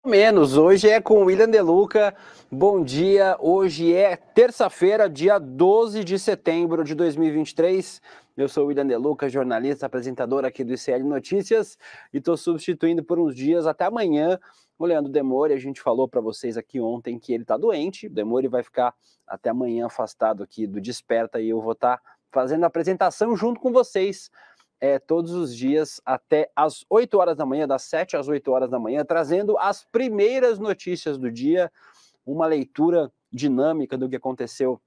Menos, hoje é com o William De Luca. Bom dia, hoje é terça-feira, dia 12 de setembro de 2023. Eu sou o William De Luca, jornalista, apresentador aqui do ICL Notícias e estou substituindo por uns dias até amanhã o Leandro Demore. A gente falou para vocês aqui ontem que ele está doente. O Demore vai ficar até amanhã afastado aqui do Desperta e eu vou estar fazendo a apresentação junto com vocês todos os dias até às 8 horas da manhã, das 7 às 8 horas da manhã, trazendo as primeiras notícias do dia, uma leitura dinâmica do que aconteceu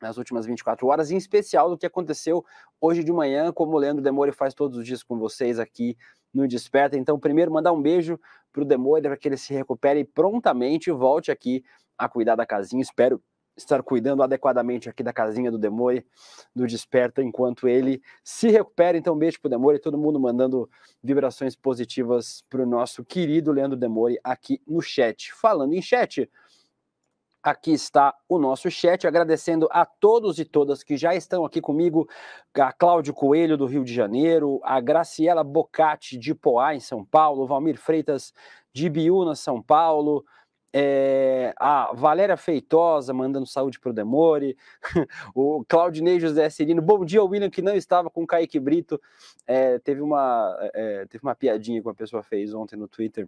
nas últimas 24 horas, em especial do que aconteceu hoje de manhã, como o Leandro Demore faz todos os dias com vocês aqui no Desperta. Então, primeiro, mandar um beijo para o Demore, para que ele se recupere prontamente e volte aqui a cuidar da casinha. Espero estar cuidando adequadamente aqui da casinha do Demore, do Desperta, enquanto ele se recupera. Então, um beijo pro Demore, todo mundo mandando vibrações positivas pro nosso querido Leandro Demore aqui no chat. Falando em chat, aqui está o nosso chat, agradecendo a todos e todas que já estão aqui comigo, a Cláudio Coelho, do Rio de Janeiro, a Graciela Bocati, de Poá, em São Paulo, o Valmir Freitas, de Biúna, São Paulo, a Valéria Feitosa mandando saúde para o Demore, o Claudinei José Cirino, bom dia, William, que não estava com o Kaique Brito. Teve uma piadinha que uma pessoa fez ontem no Twitter,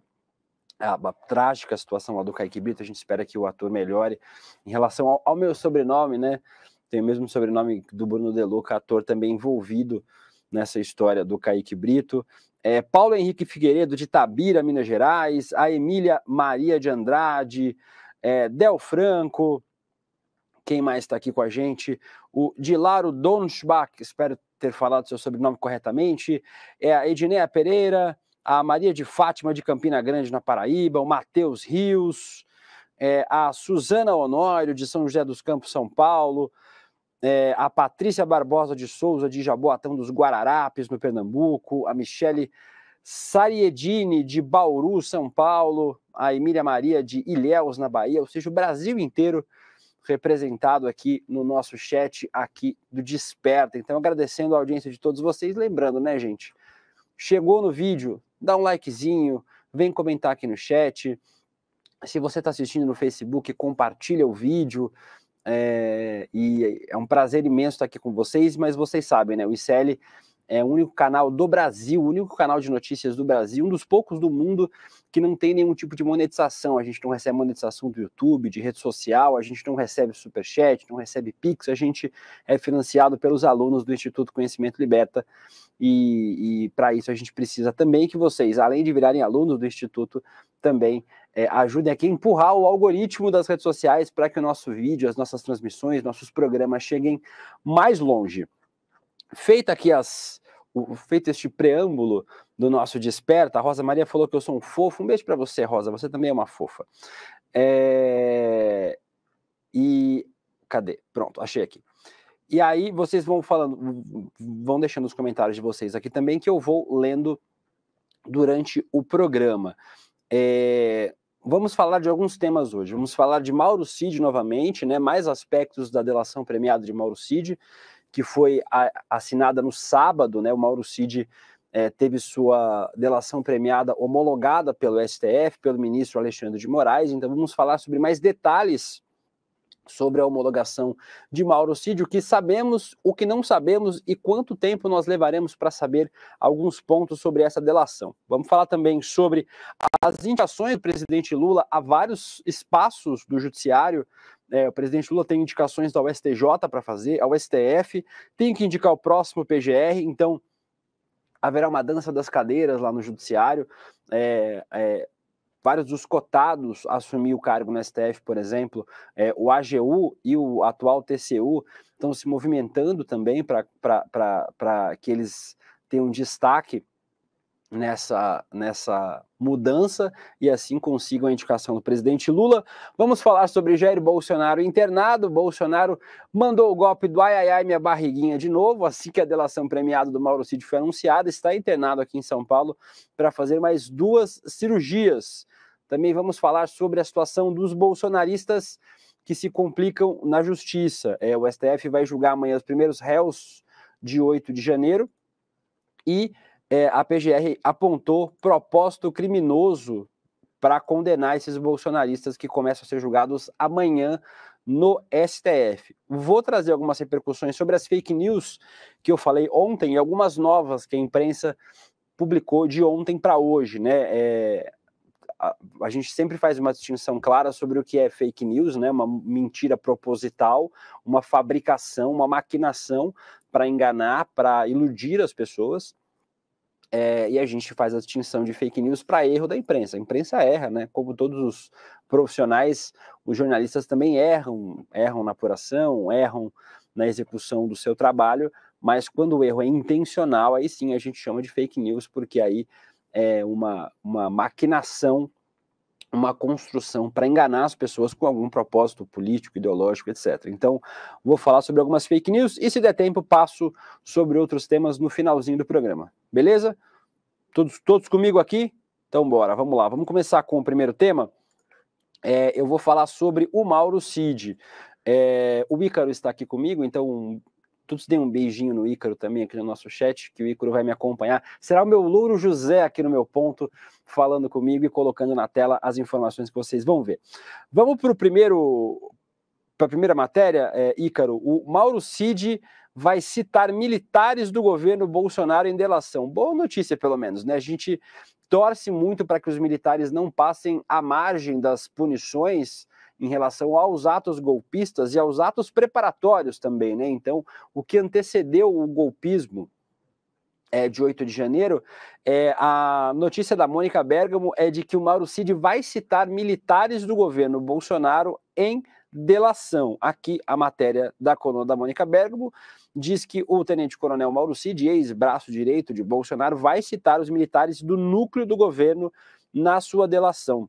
a trágica situação lá do Kaique Brito. A gente espera que o ator melhore. Em relação ao meu sobrenome, né, tem o mesmo sobrenome do Bruno De Luca, ator também envolvido nessa história do Kaique Brito. Paulo Henrique Figueiredo, de Itabira, Minas Gerais, a Emília Maria de Andrade, Del Franco, quem mais está aqui com a gente? O Dilaro Donschbach, espero ter falado seu sobrenome corretamente, a Edneia Pereira, a Maria de Fátima, de Campina Grande, na Paraíba, o Matheus Rios, a Suzana Honório, de São José dos Campos, São Paulo, a Patrícia Barbosa de Souza, de Jaboatão dos Guararapes, no Pernambuco, a Michele Sariedini, de Bauru, São Paulo, a Emília Maria, de Ilhéus, na Bahia, ou seja, o Brasil inteiro representado aqui no nosso chat aqui do Desperta. Então, agradecendo a audiência de todos vocês, lembrando, né, gente, chegou no vídeo, dá um likezinho, vem comentar aqui no chat. Se você está assistindo no Facebook, compartilha o vídeo. E é um prazer imenso estar aqui com vocês, mas vocês sabem, né? O ICL é o único canal do Brasil, o único canal de notícias do Brasil, um dos poucos do mundo que não tem nenhum tipo de monetização. A gente não recebe monetização do YouTube, de rede social, a gente não recebe superchat, não recebe Pix, a gente é financiado pelos alunos do Instituto Conhecimento Liberta. E para isso a gente precisa também que vocês, além de virarem alunos do Instituto, também ajudem aqui a empurrar o algoritmo das redes sociais para que o nosso vídeo, as nossas transmissões, nossos programas cheguem mais longe. Feito este preâmbulo do nosso Desperta, a Rosa Maria falou que eu sou um fofo. Um beijo para você, Rosa, você também é uma fofa. E cadê? Pronto, achei aqui. E aí vocês vão falando, vão deixando os comentários de vocês aqui também, que eu vou lendo durante o programa. Vamos falar de alguns temas hoje. Vamos falar de Mauro Cid novamente, né? Mais aspectos da delação premiada de Mauro Cid, que foi assinada no sábado, né? O Mauro Cid teve sua delação premiada homologada pelo STF, pelo ministro Alexandre de Moraes. Então vamos falar sobre mais detalhes sobre a homologação de Mauro Cid, o que sabemos, o que não sabemos e quanto tempo nós levaremos para saber alguns pontos sobre essa delação. Vamos falar também sobre as indicações do presidente Lula a vários espaços do judiciário. O presidente Lula tem indicações ao STJ para fazer, ao STF, tem que indicar o próximo PGR, então haverá uma dança das cadeiras lá no judiciário. Vários dos cotados assumir o cargo no STF, por exemplo, o AGU e o atual TCU estão se movimentando também para que eles tenham destaque nessa mudança e assim consigam a indicação do presidente Lula. Vamos falar sobre Jair Bolsonaro internado. Bolsonaro mandou o golpe do ai, ai, ai, minha barriguinha de novo, assim que a delação premiada do Mauro Cid foi anunciada. Está internado aqui em São Paulo para fazer mais 2 cirurgias. Também vamos falar sobre a situação dos bolsonaristas que se complicam na justiça. O STF vai julgar amanhã os primeiros réus de 8 de janeiro e a PGR apontou propósito criminoso para condenar esses bolsonaristas que começam a ser julgados amanhã no STF. Vou trazer algumas repercussões sobre as fake news que eu falei ontem e algumas novas que a imprensa publicou de ontem para hoje, né? A gente sempre faz uma distinção clara sobre o que é fake news, né? Uma mentira proposital, uma fabricação, uma maquinação para enganar, para iludir as pessoas. E a gente faz a distinção de fake news para erro da imprensa. A imprensa erra, né? Como todos os profissionais, os jornalistas também erram na apuração, erram na execução do seu trabalho, mas quando o erro é intencional, aí sim a gente chama de fake news, porque aí é uma maquinação, uma construção para enganar as pessoas com algum propósito político, ideológico, etc. Então, vou falar sobre algumas fake news e, se der tempo, passo sobre outros temas no finalzinho do programa. Beleza? Todos comigo aqui? Então, bora, vamos lá. Vamos começar com o primeiro tema. Eu vou falar sobre o Mauro Cid. O Ícaro está aqui comigo, então todos deem um beijinho no Ícaro também aqui no nosso chat, que o Ícaro vai me acompanhar. Será o meu Louro José aqui no meu ponto, falando comigo e colocando na tela as informações que vocês vão ver. Vamos para a primeira matéria, Ícaro. O Mauro Cid vai citar militares do governo Bolsonaro em delação. Boa notícia, pelo menos, né? A gente torce muito para que os militares não passem à margem das punições em relação aos atos golpistas e aos atos preparatórios também, né? Então, o que antecedeu o golpismo de 8 de janeiro, a notícia da Mônica Bergamo é de que o Mauro Cid vai citar militares do governo Bolsonaro em delação. Aqui a matéria da coluna da Mônica Bergamo diz que o tenente-coronel Mauro Cid, ex-braço direito de Bolsonaro, vai citar os militares do núcleo do governo na sua delação.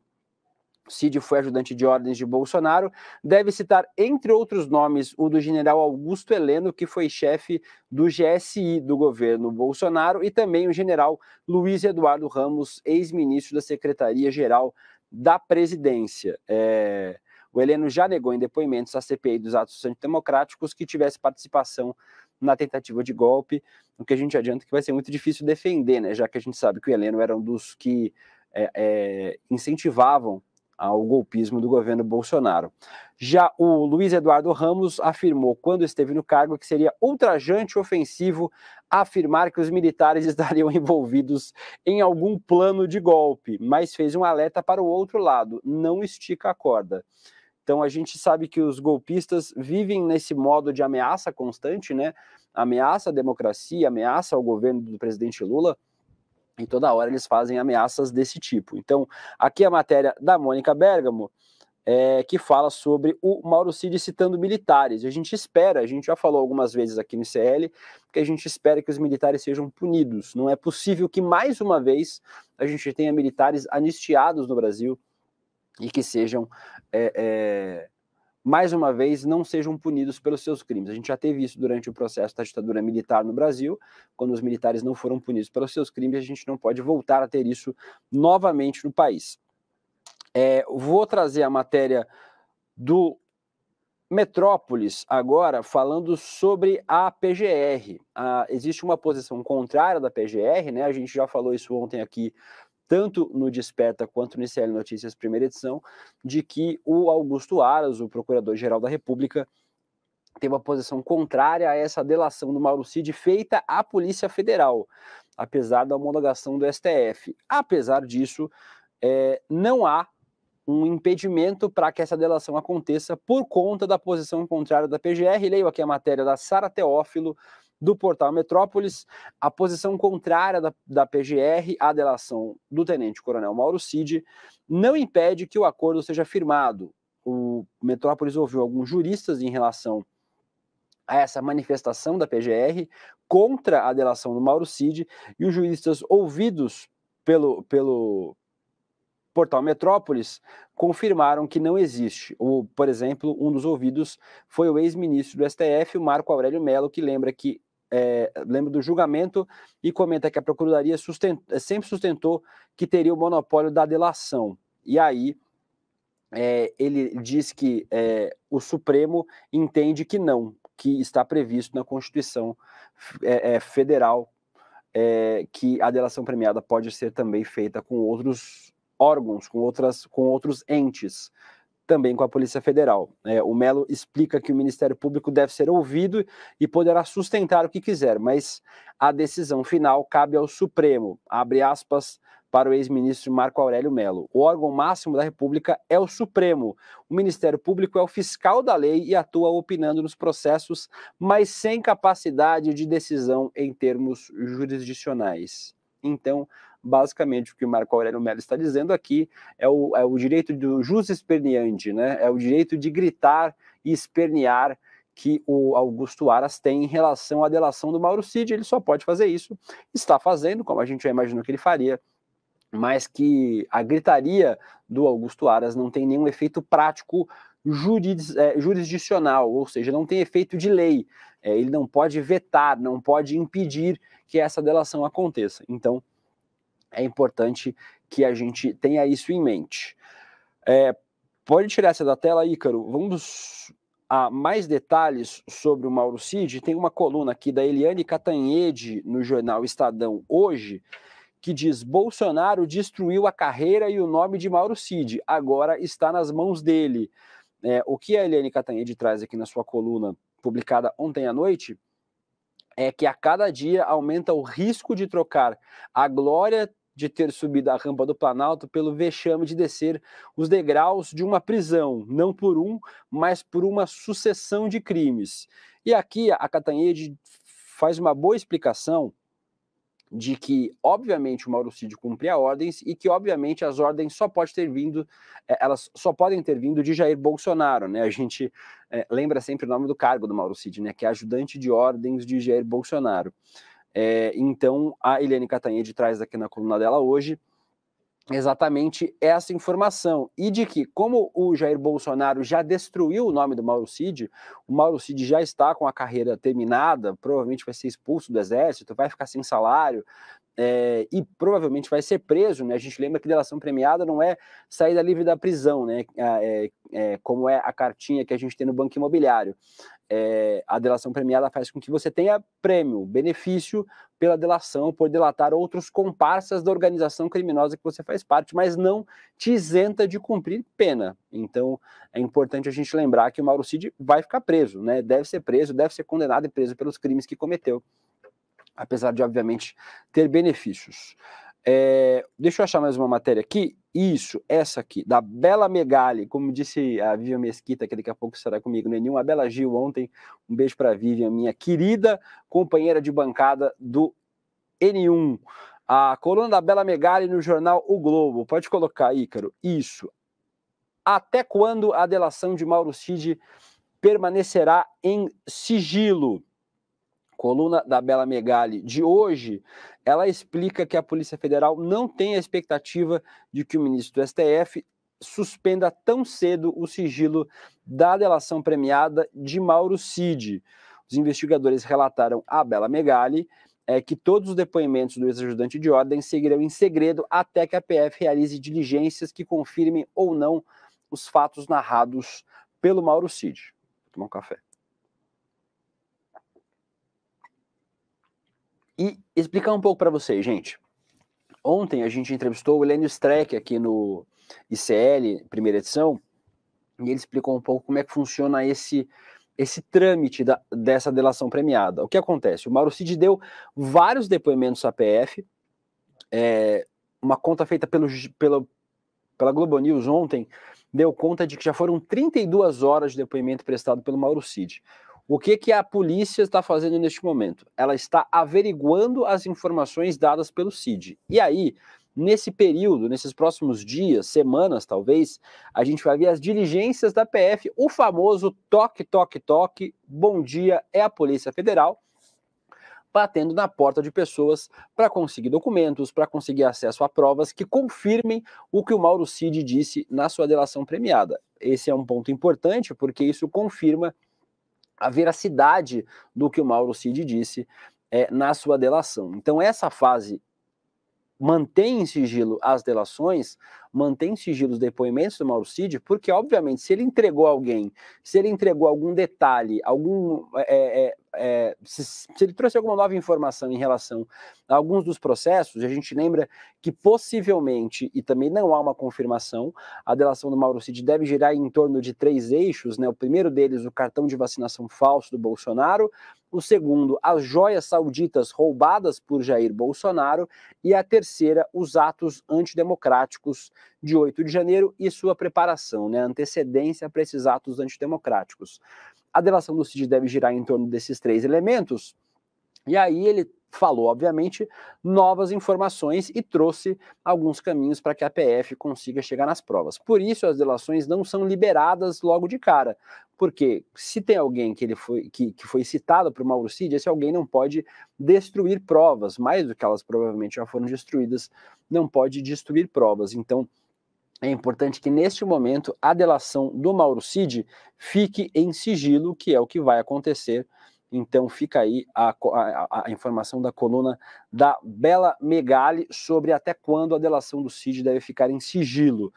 Cid foi ajudante de ordens de Bolsonaro, deve citar, entre outros nomes, o do general Augusto Heleno, que foi chefe do GSI do governo Bolsonaro, e também o general Luiz Eduardo Ramos, ex-ministro da Secretaria-Geral da Presidência. O Heleno já negou em depoimentos à CPI dos atos antidemocráticos que tivesse participação na tentativa de golpe, o que a gente adianta que vai ser muito difícil defender, né, já que a gente sabe que o Heleno era um dos que incentivavam ao golpismo do governo Bolsonaro. Já o Luiz Eduardo Ramos afirmou, quando esteve no cargo, que seria ultrajante e ofensivo afirmar que os militares estariam envolvidos em algum plano de golpe, mas fez um alerta para o outro lado: não estica a corda. Então a gente sabe que os golpistas vivem nesse modo de ameaça constante, né? Ameaça à democracia, ameaça ao governo do presidente Lula, e toda hora eles fazem ameaças desse tipo. Então, aqui a matéria da Mônica Bergamo, que fala sobre o Mauro Cid citando militares. A gente já falou algumas vezes aqui no ICL, que a gente espera que os militares sejam punidos. Não é possível que, mais uma vez, a gente tenha militares anistiados no Brasil e que sejam, mais uma vez, não sejam punidos pelos seus crimes. A gente já teve isso durante o processo da ditadura militar no Brasil. Quando os militares não foram punidos pelos seus crimes, a gente não pode voltar a ter isso novamente no país. Vou trazer a matéria do Metrópolis agora, falando sobre a PGR. Existe uma posição contrária da PGR, né? A gente já falou isso ontem aqui, tanto no Desperta quanto no ICL Notícias, primeira edição, de que o Augusto Aras, o Procurador-Geral da República, tem uma posição contrária a essa delação do Mauro Cid feita à Polícia Federal, apesar da homologação do STF. Apesar disso, não há um impedimento para que essa delação aconteça por conta da posição contrária da PGR. Leio aqui a matéria da Sara Teófilo, do portal Metrópolis. A posição contrária da PGR à delação do tenente-coronel Mauro Cid não impede que o acordo seja firmado. O Metrópolis ouviu alguns juristas em relação a essa manifestação da PGR contra a delação do Mauro Cid, e os juristas ouvidos pelo portal Metrópolis confirmaram que não existe. Por exemplo, um dos ouvidos foi o ex-ministro do STF, o Marco Aurélio Mello, que lembra do julgamento e comenta que a Procuradoria sempre sustentou que teria o monopólio da delação. E aí ele diz que o Supremo entende que não, que está previsto na Constituição Federal que a delação premiada pode ser também feita com outros órgãos, com outros entes, também com a Polícia Federal. O Mello explica que o Ministério Público deve ser ouvido e poderá sustentar o que quiser, mas a decisão final cabe ao Supremo, abre aspas, para o ex-ministro Marco Aurélio Mello. O órgão máximo da República é o Supremo. O Ministério Público é o fiscal da lei e atua opinando nos processos, mas sem capacidade de decisão em termos jurisdicionais. Então, basicamente, o que o Marco Aurélio Mello está dizendo aqui é o direito do jus esperneante, né? É o direito de gritar e espernear que o Augusto Aras tem em relação à delação do Mauro Cid. Ele só pode fazer isso, está fazendo, como a gente já imaginou que ele faria, mas que a gritaria do Augusto Aras não tem nenhum efeito prático jurisdicional, ou seja, não tem efeito de lei. Ele não pode vetar, não pode impedir que essa delação aconteça. Então, é importante que a gente tenha isso em mente. Pode tirar essa da tela, Ícaro. Vamos a mais detalhes sobre o Mauro Cid. Tem uma coluna aqui da Eliane Catanhede no jornal Estadão hoje, que diz: Bolsonaro destruiu a carreira e o nome de Mauro Cid, agora está nas mãos dele. O que a Eliane Catanhede traz aqui na sua coluna, publicada ontem à noite, é que a cada dia aumenta o risco de trocar a glória de ter subido a rampa do Planalto pelo vexame de descer os degraus de uma prisão, não por mas por uma sucessão de crimes. E aqui a Catanhede faz uma boa explicação de que, obviamente, o Mauro Cid cumpria ordens e que, obviamente, as ordens elas só podem ter vindo de Jair Bolsonaro, né? A gente lembra sempre o nome do cargo do Mauro Cid, né? Que é ajudante de ordens de Jair Bolsonaro. Então, a Eliane Catanhede traz aqui na coluna dela hoje exatamente essa informação, e de que, como o Jair Bolsonaro já destruiu o nome do Mauro Cid, o Mauro Cid já está com a carreira terminada, provavelmente vai ser expulso do exército, vai ficar sem salário, e provavelmente vai ser preso, né? A gente lembra que delação premiada não é saída livre da prisão, né? Como é a cartinha que a gente tem no Banco Imobiliário. A delação premiada faz com que você tenha prêmio, benefício pela delação, por delatar outros comparsas da organização criminosa que você faz parte, mas não te isenta de cumprir pena. Então, é importante a gente lembrar que o Mauro Cid vai ficar preso, né? Deve ser preso, deve ser condenado e preso pelos crimes que cometeu, apesar de, obviamente, ter benefícios. Deixa eu achar mais uma matéria aqui. Isso, essa aqui, da Bela Megali, como disse a Vivian Mesquita, que daqui a pouco estará comigo no N1, a Bela Gil ontem, um beijo para a Vivian, minha querida companheira de bancada do N1. A coluna da Bela Megali no jornal O Globo, pode colocar, Ícaro, isso. Até quando a delação de Mauro Cid permanecerá em sigilo? Coluna da Bela Megali de hoje, ela explica que a Polícia Federal não tem a expectativa de que o ministro do STF suspenda tão cedo o sigilo da delação premiada de Mauro Cid. Os investigadores relataram à Bela Megali que todos os depoimentos do ex-ajudante de ordem seguirão em segredo até que a PF realize diligências que confirmem ou não os fatos narrados pelo Mauro Cid. Vou tomar um café. E explicar um pouco para vocês, gente. Ontem a gente entrevistou o Helênio Streck aqui no ICL, primeira edição, e ele explicou um pouco como é que funciona esse trâmite dessa delação premiada. O que acontece? O Mauro Cid deu vários depoimentos à PF, uma conta feita pela Globo News ontem deu conta de que já foram 32 horas de depoimento prestado pelo Mauro Cid. O que a polícia está fazendo neste momento? Ela está averiguando as informações dadas pelo Cid. E aí, nesse período, nesses próximos dias, semanas talvez, a gente vai ver as diligências da PF, o famoso toque, toque, toque, bom dia, é a Polícia Federal, batendo na porta de pessoas para conseguir documentos, para conseguir acesso a provas que confirmem o que o Mauro Cid disse na sua delação premiada. Esse é um ponto importante porque isso confirma a veracidade do que o Mauro Cid disse na sua delação. Então essa fase mantém em sigilo as delações, mantém em sigilo os depoimentos do Mauro Cid, porque, obviamente, se ele entregou alguém, se ele entregou algum detalhe, se ele trouxe alguma nova informação em relação a alguns dos processos, a gente lembra que possivelmente, e também não há uma confirmação, a delação do Mauro Cid deve girar em torno de 3 eixos, né? O primeiro deles, o cartão de vacinação falso do Bolsonaro, o segundo, as joias sauditas roubadas por Jair Bolsonaro, e a terceira, os atos antidemocráticos de 8 de janeiro e sua preparação, né, antecedência para esses atos antidemocráticos. A delação do Cid deve girar em torno desses 3 elementos, e aí ele falou, obviamente, novas informações e trouxe alguns caminhos para que a PF consiga chegar nas provas. Por isso, as delações não são liberadas logo de cara, porque se tem alguém que foi citado para o Mauro Cid, esse alguém não pode destruir provas, mais do que elas provavelmente já foram destruídas, não pode destruir provas. Então, é importante que, neste momento, a delação do Mauro Cid fique em sigilo, que é o que vai acontecer. Então fica aí a informação da coluna da Bela Megali sobre até quando a delação do Cid deve ficar em sigilo.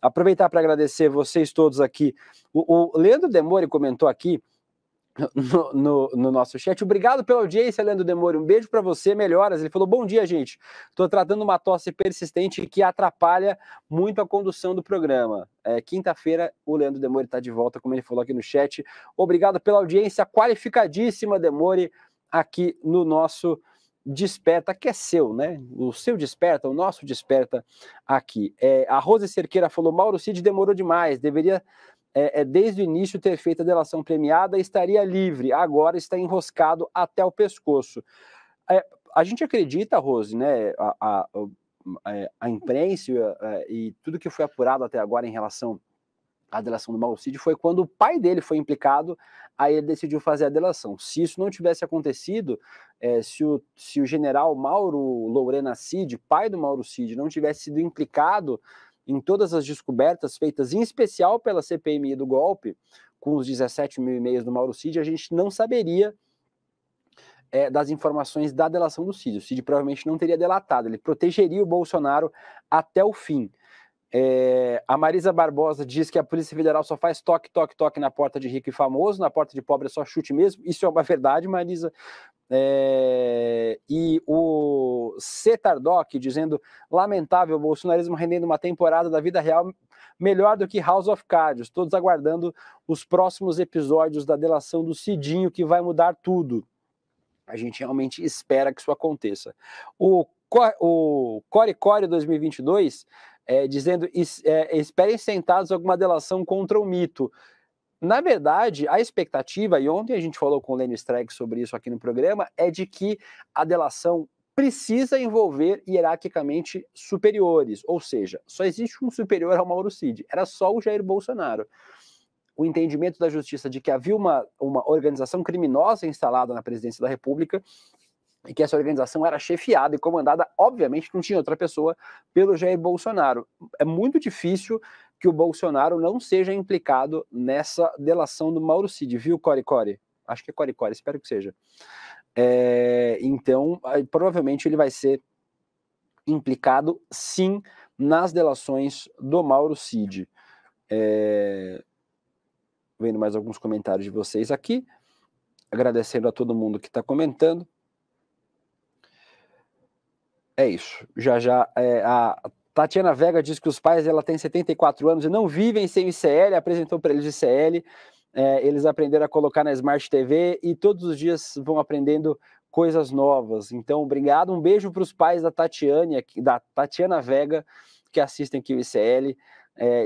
Aproveitar para agradecer vocês todos aqui. O Leandro Demore comentou aqui no nosso chat. Obrigado pela audiência, Leandro Demore. Um beijo para você, melhoras. Ele falou: bom dia, gente. Estou tratando uma tosse persistente que atrapalha muito a condução do programa. Quinta-feira, o Leandro Demore está de volta, como ele falou aqui no chat. Obrigado pela audiência qualificadíssima, Demore, aqui no nosso Desperta, que é seu, né? O seu Desperta, o nosso Desperta aqui. A Rose Cerqueira falou: Mauro Cid demorou demais, deveria desde o início ter feito a delação premiada, estaria livre, agora está enroscado até o pescoço. A gente acredita, Rose, né, a imprensa e tudo que foi apurado até agora em relação à delação do Mauro Cid foi quando o pai dele foi implicado, aí ele decidiu fazer a delação. Se isso não tivesse acontecido, se o general Mauro Lourena Cid, pai do Mauro Cid, não tivesse sido implicado em todas as descobertas feitas, em especial pela CPMI do golpe, com os 17 mil e-mails do Mauro Cid, a gente não saberia das informações da delação do Cid. O Cid provavelmente não teria delatado, ele protegeria o Bolsonaro até o fim. A Marisa Barbosa diz que a Polícia Federal só faz toque, toque, toque na porta de rico e famoso, na porta de pobre é só chute mesmo. Isso é uma verdade, Marisa. E o C. Tardock dizendo: lamentável, o bolsonarismo rendendo uma temporada da vida real melhor do que House of Cards, todos aguardando os próximos episódios da delação do Cidinho, que vai mudar tudo. A gente realmente espera que isso aconteça. O Core Core 2022 dizendo: esperem sentados alguma delação contra o mito. Na verdade, a expectativa, e ontem a gente falou com o Lênio Streck sobre isso aqui no programa, é de que a delação precisa envolver hierarquicamente superiores, ou seja, só existe um superior ao Mauro Cid, era só o Jair Bolsonaro. O entendimento da justiça de que havia uma organização criminosa instalada na presidência da República e que essa organização era chefiada e comandada, obviamente, não tinha outra pessoa, pelo Jair Bolsonaro. É muito difícil que o Bolsonaro não seja implicado nessa delação do Mauro Cid, viu, Core Core? Acho que é Core Core, espero que seja. Então, provavelmente ele vai ser implicado, sim, nas delações do Mauro Cid. Vendo mais alguns comentários de vocês aqui, agradecendo a todo mundo que está comentando. É isso. A Tatiana Vega diz que os pais dela têm 74 anos e não vivem sem o ICL, apresentou para eles o ICL, eles aprenderam a colocar na Smart TV e todos os dias vão aprendendo coisas novas. Então, obrigado, um beijo para os pais da Tatiana Vega, que assistem aqui o ICL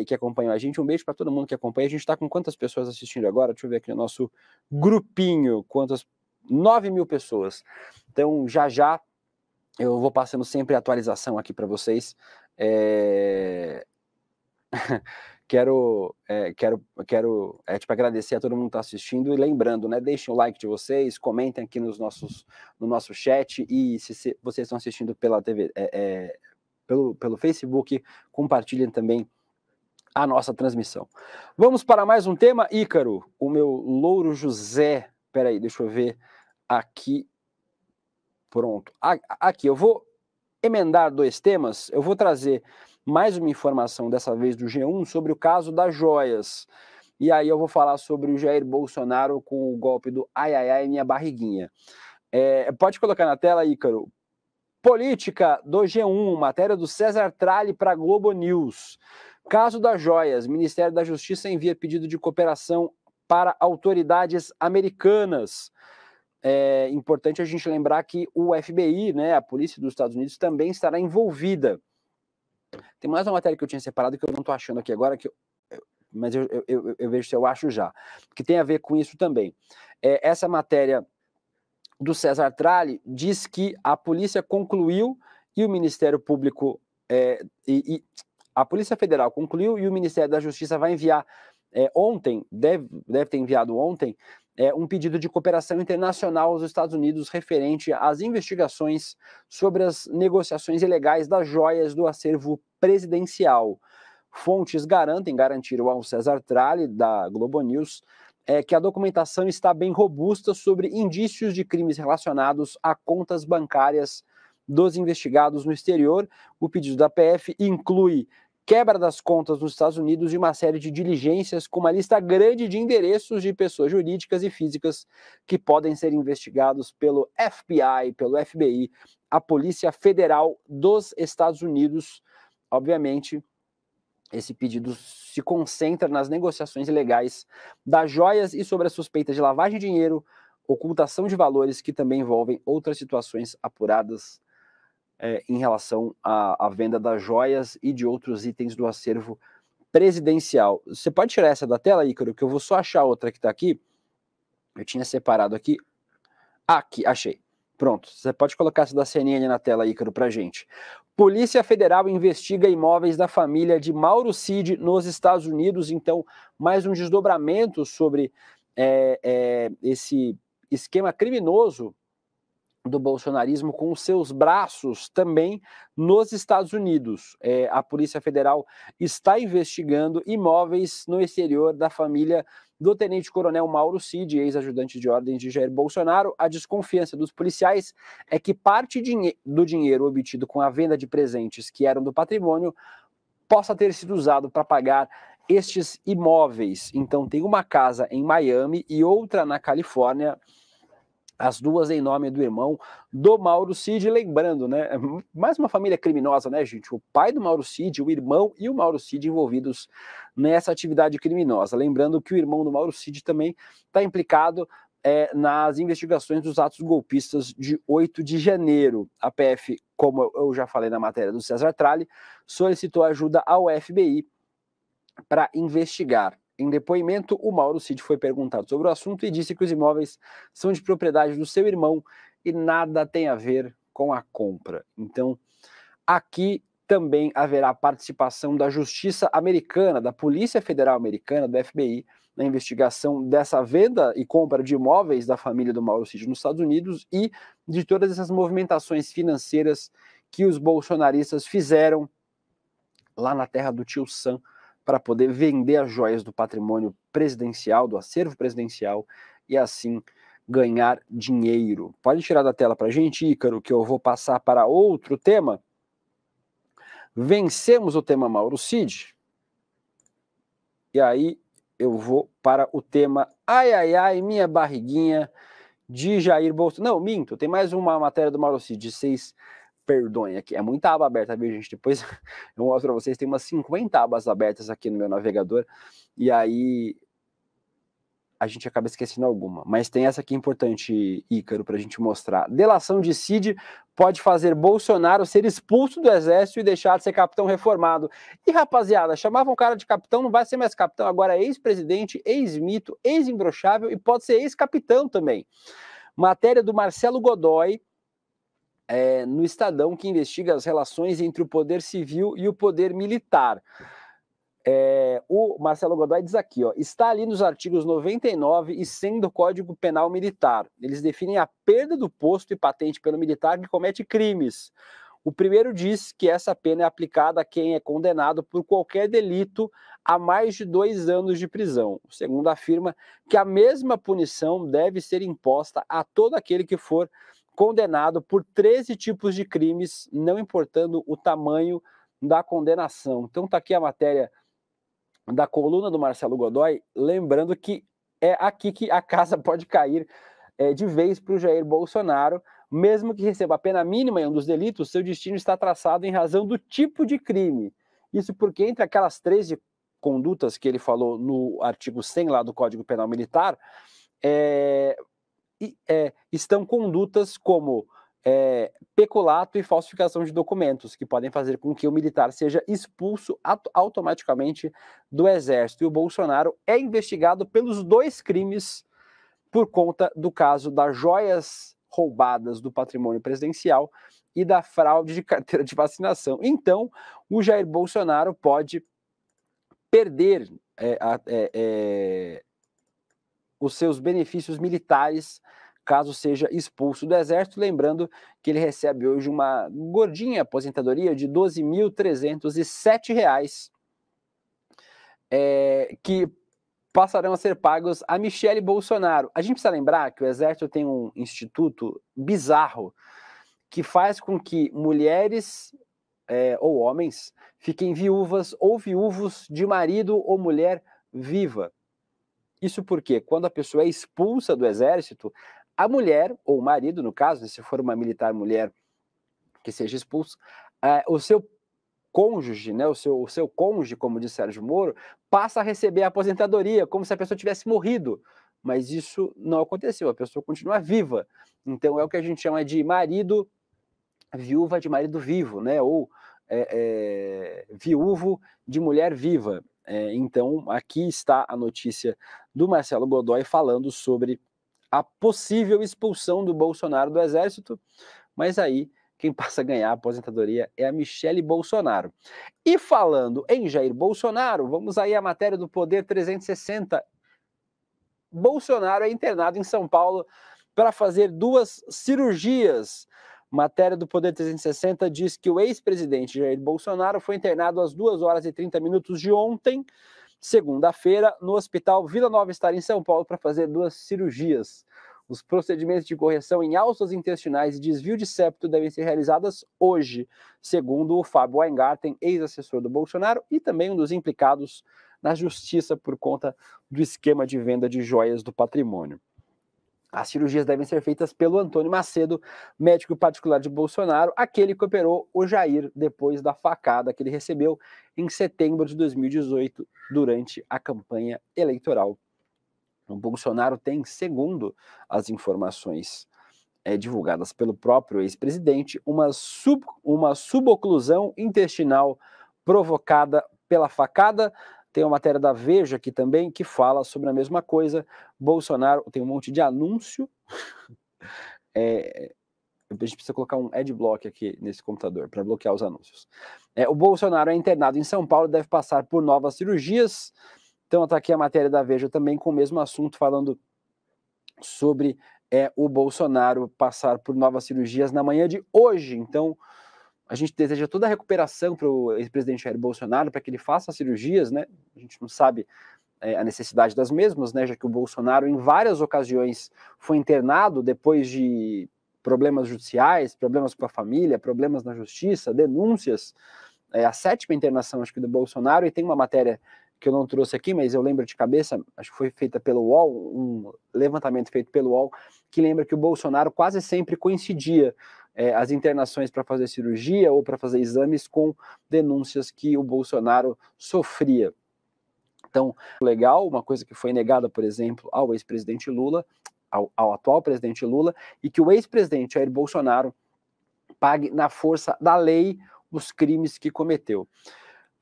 e que acompanham a gente. Um beijo para todo mundo que acompanha. A gente está com quantas pessoas assistindo agora? Deixa eu ver aqui no nosso grupinho, 9 mil pessoas. Então, já Eu vou passando sempre a atualização aqui para vocês. Quero tipo, agradecer a todo mundo que está assistindo e lembrando, né? Deixem o like de vocês, comentem aqui no nosso chat, e se vocês estão assistindo pela TV, pelo Facebook, compartilhem também a nossa transmissão. Vamos para mais um tema, Ícaro, o meu louro José. Peraí, deixa eu ver aqui. Pronto. Aqui, eu vou emendar 2 temas. Eu vou trazer mais uma informação, dessa vez do G1, sobre o caso das joias. E aí eu vou falar sobre o Jair Bolsonaro com o golpe do ai, ai, ai, minha barriguinha. Pode colocar na tela, Ícaro. Política do G1, matéria do César Tralli para Globo News. Caso das joias, Ministério da Justiça envia pedido de cooperação para autoridades americanas. É importante a gente lembrar que o FBI, né, a polícia dos Estados Unidos, também estará envolvida. Tem mais uma matéria que eu tinha separado que eu não estou achando aqui agora, mas eu vejo se eu acho já, que tem a ver com isso também. Essa matéria do César Tralli diz que a polícia concluiu e o Ministério Público, a Polícia Federal concluiu e o Ministério da Justiça vai enviar ontem, deve ter enviado ontem, um pedido de cooperação internacional aos Estados Unidos referente às investigações sobre as negociações ilegais das joias do acervo presidencial. Fontes garantiram ao César Tralli, da Globo News, que a documentação está bem robusta sobre indícios de crimes relacionados a contas bancárias dos investigados no exterior. O pedido da PF inclui quebra das contas nos Estados Unidos e uma série de diligências com uma lista grande de endereços de pessoas jurídicas e físicas que podem ser investigados pelo FBI, pelo FBI, a Polícia Federal dos Estados Unidos. Obviamente, esse pedido se concentra nas negociações ilegais das joias e sobre a suspeita de lavagem de dinheiro, ocultação de valores, que também envolvem outras situações apuradas em relação à venda das joias e de outros itens do acervo presidencial. Você pode tirar essa da tela, Ícaro, que eu vou só achar outra que está aqui. Eu tinha separado aqui. Aqui, achei. Pronto, você pode colocar essa da CNN na tela, Ícaro, pra gente. Polícia Federal investiga imóveis da família de Mauro Cid nos Estados Unidos. Então, mais um desdobramento sobre esse esquema criminoso do bolsonarismo com os seus braços também nos Estados Unidos. A Polícia Federal está investigando imóveis no exterior da família do tenente-coronel Mauro Cid, ex-ajudante de ordem de Jair Bolsonaro. A desconfiança dos policiais é que parte do dinheiro obtido com a venda de presentes que eram do patrimônio possa ter sido usado para pagar estes imóveis. Então tem uma casa em Miami e outra na Califórnia, as duas em nome do irmão do Mauro Cid. Lembrando, né, mais uma família criminosa, né, gente? O pai do Mauro Cid, o irmão e o Mauro Cid envolvidos nessa atividade criminosa. Lembrando que o irmão do Mauro Cid também está implicado nas investigações dos atos golpistas de 8 de janeiro. A PF, como eu já falei na matéria do César Tralli, solicitou ajuda ao FBI para investigar. Em depoimento, o Mauro Cid foi perguntado sobre o assunto e disse que os imóveis são de propriedade do seu irmão e nada tem a ver com a compra. Então, aqui também haverá participação da Justiça Americana, da Polícia Federal Americana, do FBI, na investigação dessa venda e compra de imóveis da família do Mauro Cid nos Estados Unidos e de todas essas movimentações financeiras que os bolsonaristas fizeram lá na terra do tio Sam, para poder vender as joias do patrimônio presidencial, do acervo presidencial, e assim ganhar dinheiro. Pode tirar da tela para a gente, Ícaro, que eu vou passar para outro tema. Vencemos o tema Mauro Cid. E aí eu vou para o tema ai, ai, ai, minha barriguinha, de Jair Bolsonaro. Não, minto, tem mais uma matéria do Mauro Cid, vocês perdoem aqui, é muita aba aberta, viu, gente? Depois eu mostro para vocês, tem umas 50 abas abertas aqui no meu navegador, e aí a gente acaba esquecendo alguma. Mas tem essa aqui importante, Ícaro, para a gente mostrar. Delação de Cid pode fazer Bolsonaro ser expulso do exército e deixar de ser capitão reformado. E, rapaziada, chamavam o cara de capitão, não vai ser mais capitão, agora é ex-presidente, ex-mito, ex-imbrochável e pode ser ex-capitão também. Matéria do Marcelo Godoy, no Estadão, que investiga as relações entre o poder civil e o poder militar. O Marcelo Godoy diz aqui, ó, está ali nos artigos 99 e 100 do Código Penal Militar. Eles definem a perda do posto e patente pelo militar que comete crimes. O primeiro diz que essa pena é aplicada a quem é condenado por qualquer delito a mais de 2 anos de prisão. O segundo afirma que a mesma punição deve ser imposta a todo aquele que for condenado por 13 tipos de crimes, não importando o tamanho da condenação. Então está aqui a matéria da coluna do Marcelo Godoy, lembrando que é aqui que a casa pode cair de vez para o Jair Bolsonaro. Mesmo que receba a pena mínima em um dos delitos, seu destino está traçado em razão do tipo de crime. Isso porque entre aquelas 13 condutas que ele falou no artigo 100 lá do Código Penal Militar, estão condutas como peculato e falsificação de documentos, que podem fazer com que o militar seja expulso automaticamente do Exército. E o Bolsonaro é investigado pelos 2 crimes por conta do caso das joias roubadas do patrimônio presidencial e da fraude de carteira de vacinação. Então, o Jair Bolsonaro pode perder os seus benefícios militares caso seja expulso do Exército, lembrando que ele recebe hoje uma gordinha aposentadoria de R$ 12.307, que passarão a ser pagos a Michele Bolsonaro. A gente precisa lembrar que o Exército tem um instituto bizarro que faz com que mulheres ou homens fiquem viúvas ou viúvos de marido ou mulher viva. Isso porque quando a pessoa é expulsa do Exército, a mulher, ou o marido, no caso, se for uma militar mulher que seja expulsa, o seu cônjuge, né, o seu cônjuge, como diz Sérgio Moro, passa a receber a aposentadoria, como se a pessoa tivesse morrido. Mas isso não aconteceu, a pessoa continua viva. Então é o que a gente chama de marido, viúva de marido vivo, né, ou viúvo de mulher viva. Então aqui está a notícia do Marcelo Godoy falando sobre a possível expulsão do Bolsonaro do Exército, mas aí quem passa a ganhar a aposentadoria é a Michele Bolsonaro. E falando em Jair Bolsonaro, vamos aí à matéria do Poder 360. Bolsonaro é internado em São Paulo para fazer 2 cirurgias. Matéria do Poder 360 diz que o ex-presidente Jair Bolsonaro foi internado às 2h30 de ontem, segunda-feira, no Hospital Vila Nova Star, em São Paulo, para fazer 2 cirurgias. Os procedimentos de correção em alças intestinais e desvio de septo devem ser realizados hoje, segundo o Fábio Weingarten, ex-assessor do Bolsonaro e também um dos implicados na justiça por conta do esquema de venda de joias do patrimônio. As cirurgias devem ser feitas pelo Antônio Macedo, médico particular de Bolsonaro, aquele que operou o Jair depois da facada que ele recebeu em setembro de 2018, durante a campanha eleitoral. O Bolsonaro tem, segundo as informações divulgadas pelo próprio ex-presidente, uma suboclusão intestinal provocada pela facada. Tem uma matéria da Veja aqui também que fala sobre a mesma coisa. Bolsonaro tem um monte de anúncio. A gente precisa colocar um adblock aqui nesse computador para bloquear os anúncios. O Bolsonaro é internado em São Paulo e deve passar por novas cirurgias. Então está aqui a matéria da Veja também com o mesmo assunto, falando sobre o Bolsonaro passar por novas cirurgias na manhã de hoje. Então a gente deseja toda a recuperação para o ex-presidente Jair Bolsonaro, para que ele faça as cirurgias, né? A gente não sabe a necessidade das mesmas, né? Já que o Bolsonaro em várias ocasiões foi internado depois de problemas judiciais, problemas com a família, problemas na justiça, denúncias. A 7ª internação, acho que, do Bolsonaro, e tem uma matéria que eu não trouxe aqui, mas eu lembro de cabeça, acho que foi feita pelo UOL, um levantamento feito pelo UOL, que lembra que o Bolsonaro quase sempre coincidia as internações para fazer cirurgia ou para fazer exames com denúncias que o Bolsonaro sofria. Então, legal, uma coisa que foi negada, por exemplo, ao ex-presidente Lula, ao atual presidente Lula, e que o ex-presidente Jair Bolsonaro pague na força da lei os crimes que cometeu.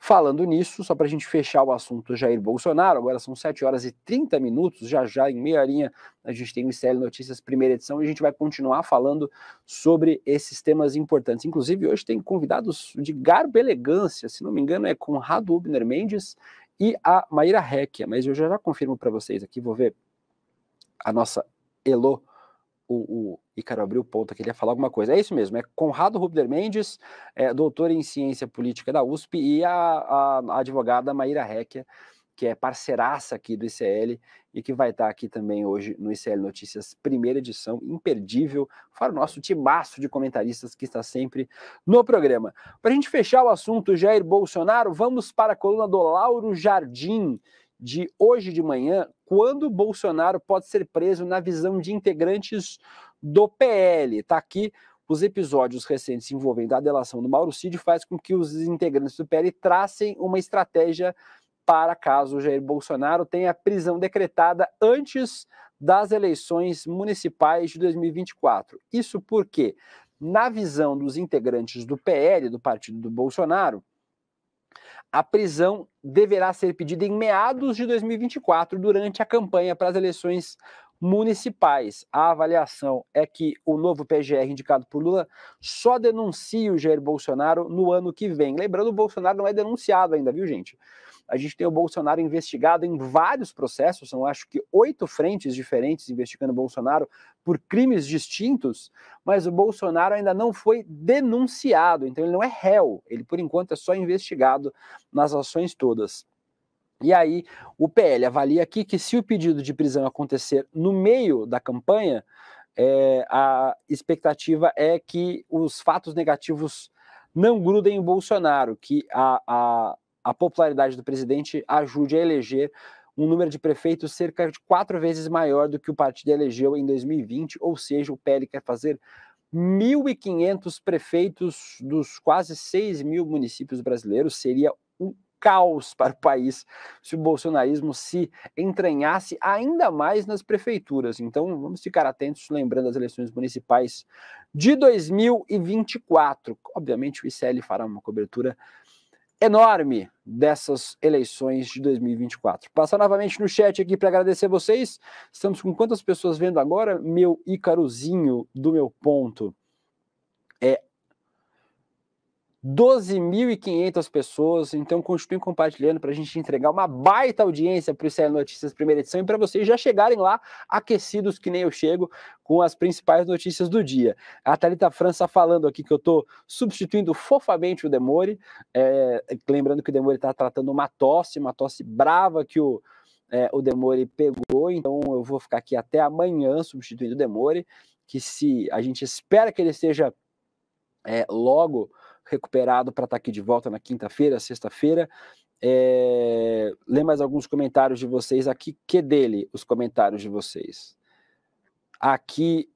Falando nisso, só para a gente fechar o assunto Jair Bolsonaro, agora são 7 horas e 30 minutos, já em meia horinha a gente tem o ICL Notícias primeira edição e a gente vai continuar falando sobre esses temas importantes. Inclusive hoje tem convidados de garbo e elegância, se não me engano é Conrado Hubner Mendes e a Maíra Recchia, mas eu já confirmo para vocês aqui, vou ver a nossa Elô, o Ícaro abriu o ponto que ele ia falar alguma coisa. É isso mesmo, é Conrado Hubner Mendes, doutor em ciência política da USP, e a advogada Maíra Recchia, que é parceiraça aqui do ICL e que vai estar aqui também hoje no ICL Notícias, primeira edição, imperdível, fora o nosso timaço de comentaristas que está sempre no programa. Para a gente fechar o assunto Jair Bolsonaro, vamos para a coluna do Lauro Jardim, de hoje de manhã, quando Bolsonaro pode ser preso na visão de integrantes do PL. Está aqui os episódios recentes envolvendo a delação do Mauro Cid, faz com que os integrantes do PL tracem uma estratégia para caso Jair Bolsonaro tenha prisão decretada antes das eleições municipais de 2024. Isso porque, na visão dos integrantes do PL, do partido do Bolsonaro, a prisão deverá ser pedida em meados de 2024, durante a campanha para as eleições municipais. A avaliação é que o novo PGR indicado por Lula só denuncia o Jair Bolsonaro no ano que vem. Lembrando, o Bolsonaro não é denunciado ainda, viu, gente? A gente tem o Bolsonaro investigado em vários processos, são acho que 8 frentes diferentes investigando o Bolsonaro por crimes distintos, mas o Bolsonaro ainda não foi denunciado, então ele não é réu, ele por enquanto é só investigado nas ações todas. E aí o PL avalia aqui que se o pedido de prisão acontecer no meio da campanha, a expectativa é que os fatos negativos não grudem em Bolsonaro, que a popularidade do presidente ajude a eleger um número de prefeitos cerca de 4 vezes maior do que o partido elegeu em 2020, ou seja, o PL quer fazer 1.500 prefeitos dos quase 6.000 municípios brasileiros. Seria um caos para o país se o bolsonarismo se entranhasse ainda mais nas prefeituras. Então vamos ficar atentos, lembrando as eleições municipais de 2024. Obviamente o ICL fará uma cobertura enorme dessas eleições de 2024. Passar novamente no chat aqui para agradecer vocês. Estamos com quantas pessoas vendo agora? Meu Ícarozinho do meu ponto. 12.500 pessoas, então continuem compartilhando para a gente entregar uma baita audiência para o ICL Notícias primeira edição e para vocês já chegarem lá aquecidos que nem eu chego com as principais notícias do dia. A Thalita França falando aqui que eu estou substituindo fofamente o Demore, lembrando que o Demore está tratando uma tosse brava que o Demore pegou, então eu vou ficar aqui até amanhã substituindo o Demore, que se a gente espera que ele esteja logo recuperado para estar aqui de volta na quinta-feira, sexta-feira. Lê mais alguns comentários de vocês aqui. Que dele, os comentários de vocês? Aqui,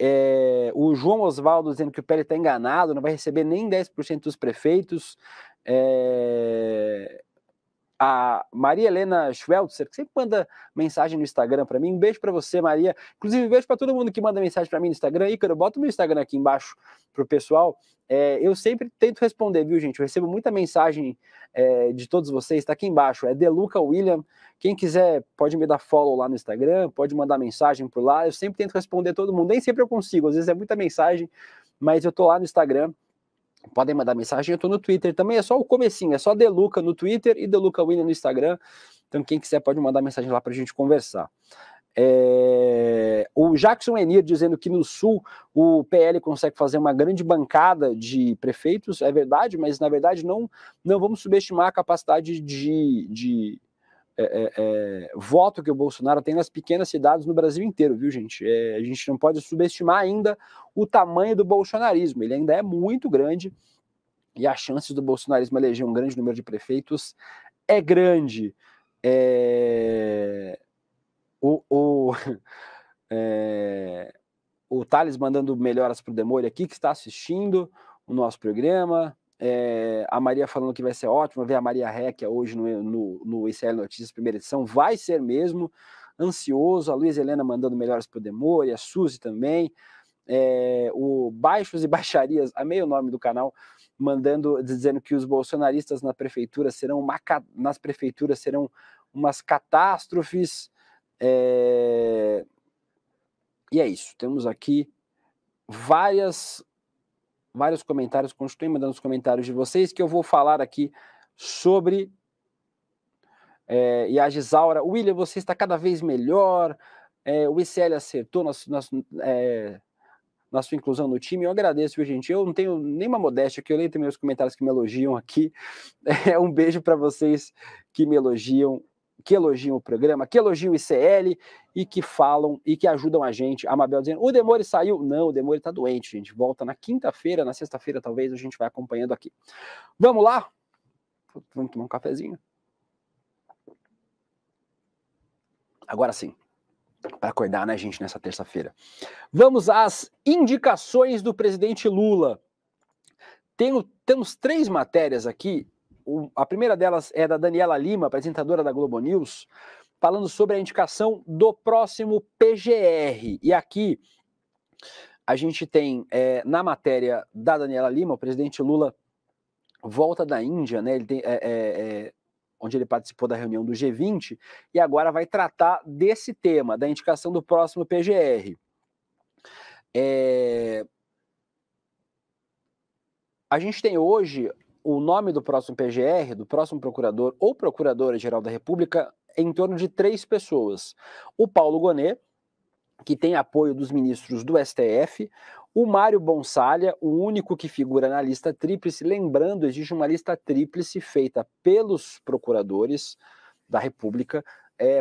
o João Osvaldo dizendo que o PL está enganado, não vai receber nem 10% dos prefeitos. A Maria Helena Schweltzer, que sempre manda mensagem no Instagram para mim. Um beijo para você, Maria. Inclusive, um beijo para todo mundo que manda mensagem para mim no Instagram. Ícaro, bota o meu Instagram aqui embaixo pro pessoal. Eu sempre tento responder, viu, gente? Eu recebo muita mensagem de todos vocês. Tá aqui embaixo. É Deluca William. Quem quiser pode me dar follow lá no Instagram, pode mandar mensagem por lá. Eu sempre tento responder todo mundo. Nem sempre eu consigo. Às vezes é muita mensagem, mas eu tô lá no Instagram. Podem mandar mensagem, eu tô no Twitter também, é só o comecinho, é só Deluca no Twitter e Deluca William no Instagram, então quem quiser pode mandar mensagem lá pra gente conversar. O Jackson Enir dizendo que no Sul o PL consegue fazer uma grande bancada de prefeitos, é verdade, mas na verdade não vamos subestimar a capacidade de voto que o Bolsonaro tem nas pequenas cidades no Brasil inteiro, viu, gente? A gente não pode subestimar ainda o tamanho do bolsonarismo, ele ainda é muito grande e as chances do bolsonarismo eleger um grande número de prefeitos é grande. O Thales mandando melhoras para o Demore aqui, que está assistindo o nosso programa. A Maria falando que vai ser ótimo ver a Maria Recchia hoje no ICL Notícias primeira edição, vai ser mesmo, ansioso. A Luiz Helena mandando melhoras para o Demore, a Suzy também. O Baixos e Baixarias, amei o nome do canal, dizendo que os bolsonaristas nas prefeituras serão umas catástrofes. E é isso. Temos aqui vários comentários. Continuem mandando os comentários de vocês, que eu vou falar aqui sobre. E a Gisaura, William, você está cada vez melhor. O ICL acertou na sua inclusão no time. Eu agradeço, viu, gente? Eu não tenho nenhuma modéstia, que eu leio também os comentários que me elogiam aqui. Um beijo para vocês que me elogiam, que elogiam o programa, que elogiam o ICL e que falam e que ajudam a gente. A Mabel dizendo, o Demore saiu. Não, o Demore está doente, gente. Volta na quinta-feira, na sexta-feira talvez, a gente vai acompanhando aqui. Vamos lá? Vamos tomar um cafezinho? Agora sim, para acordar, né, gente, nessa terça-feira. Vamos às indicações do presidente Lula. Temos 3 matérias aqui. A primeira delas é da Daniela Lima, apresentadora da Globo News, falando sobre a indicação do próximo PGR. E aqui a gente tem, na matéria da Daniela Lima, o presidente Lula volta da Índia, né? Ele tem, onde ele participou da reunião do G20, e agora vai tratar desse tema, da indicação do próximo PGR. A gente tem hoje o nome do próximo PGR, do próximo procurador ou procuradora-geral da República, em torno de 3 pessoas. O Paulo Gonet, que tem apoio dos ministros do STF, o Mário Bonsalha, o único que figura na lista tríplice. Lembrando, existe uma lista tríplice feita pelos procuradores da República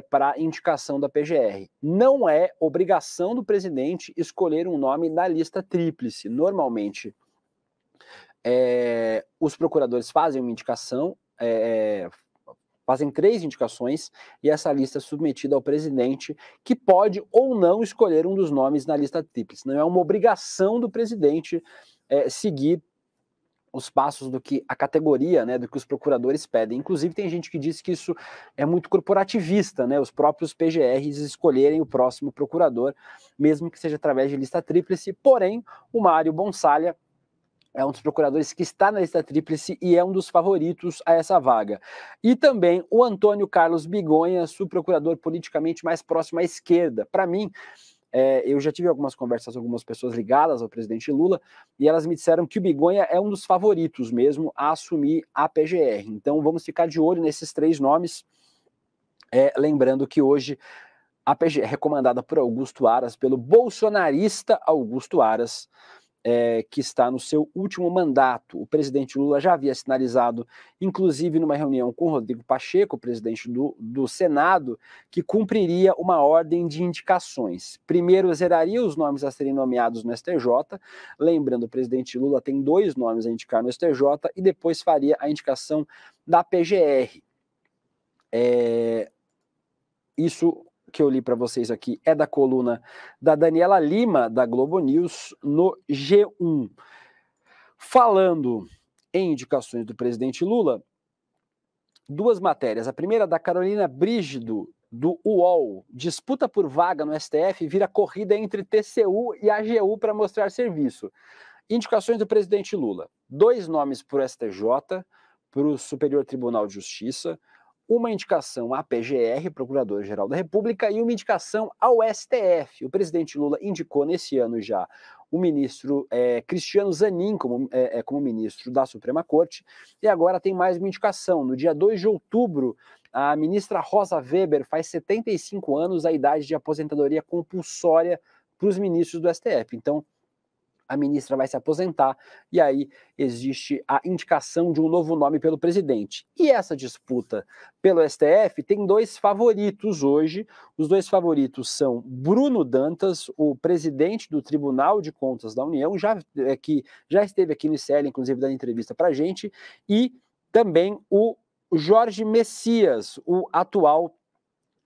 para indicação da PGR. Não é obrigação do presidente escolher um nome na lista tríplice. Normalmente, os procuradores fazem uma indicação, fazem 3 indicações, e essa lista é submetida ao presidente, que pode ou não escolher um dos nomes na lista tríplice. Não é uma obrigação do presidente seguir os passos do que a categoria, né, do que os procuradores pedem. Inclusive, tem gente que diz que isso é muito corporativista, né, os próprios PGRs escolherem o próximo procurador, mesmo que seja através de lista tríplice. Porém, o Mário Bonsalha é um dos procuradores que está na lista tríplice e é um dos favoritos a essa vaga. E também o Antônio Carlos Bigonha, subprocurador politicamente mais próximo à esquerda. Para mim, eu já tive algumas conversas com algumas pessoas ligadas ao presidente Lula, e elas me disseram que o Bigonha é um dos favoritos mesmo a assumir a PGR. Então vamos ficar de olho nesses 3 nomes, lembrando que hoje a PGR é recomendada por Augusto Aras, pelo bolsonarista Augusto Aras, que está no seu último mandato. O presidente Lula já havia sinalizado, inclusive numa reunião com Rodrigo Pacheco, presidente do Senado, que cumpriria uma ordem de indicações. Primeiro, zeraria os nomes a serem nomeados no STJ, lembrando, o presidente Lula tem 2 nomes a indicar no STJ, e depois faria a indicação da PGR. Isso que eu li para vocês aqui é da coluna da Daniela Lima, da Globo News, no G1. Falando em indicações do presidente Lula, 2 matérias. A primeira da Carolina Brígido, do UOL. Disputa por vaga no STF vira corrida entre TCU e AGU para mostrar serviço. Indicações do presidente Lula. 2 nomes para o STJ, para o Superior Tribunal de Justiça, uma indicação à PGR, Procurador-Geral da República, e uma indicação ao STF. O presidente Lula indicou nesse ano já o ministro Cristiano Zanin como ministro da Suprema Corte, e agora tem mais uma indicação. No dia 2 de outubro, a ministra Rosa Weber faz 75 anos, a idade de aposentadoria compulsória para os ministros do STF. Então, a ministra vai se aposentar, e aí existe a indicação de um novo nome pelo presidente. E essa disputa pelo STF tem 2 favoritos hoje. Os 2 favoritos são Bruno Dantas, o presidente do Tribunal de Contas da União, que já esteve aqui no ICL, inclusive dando entrevista para a gente, e também o Jorge Messias, o atual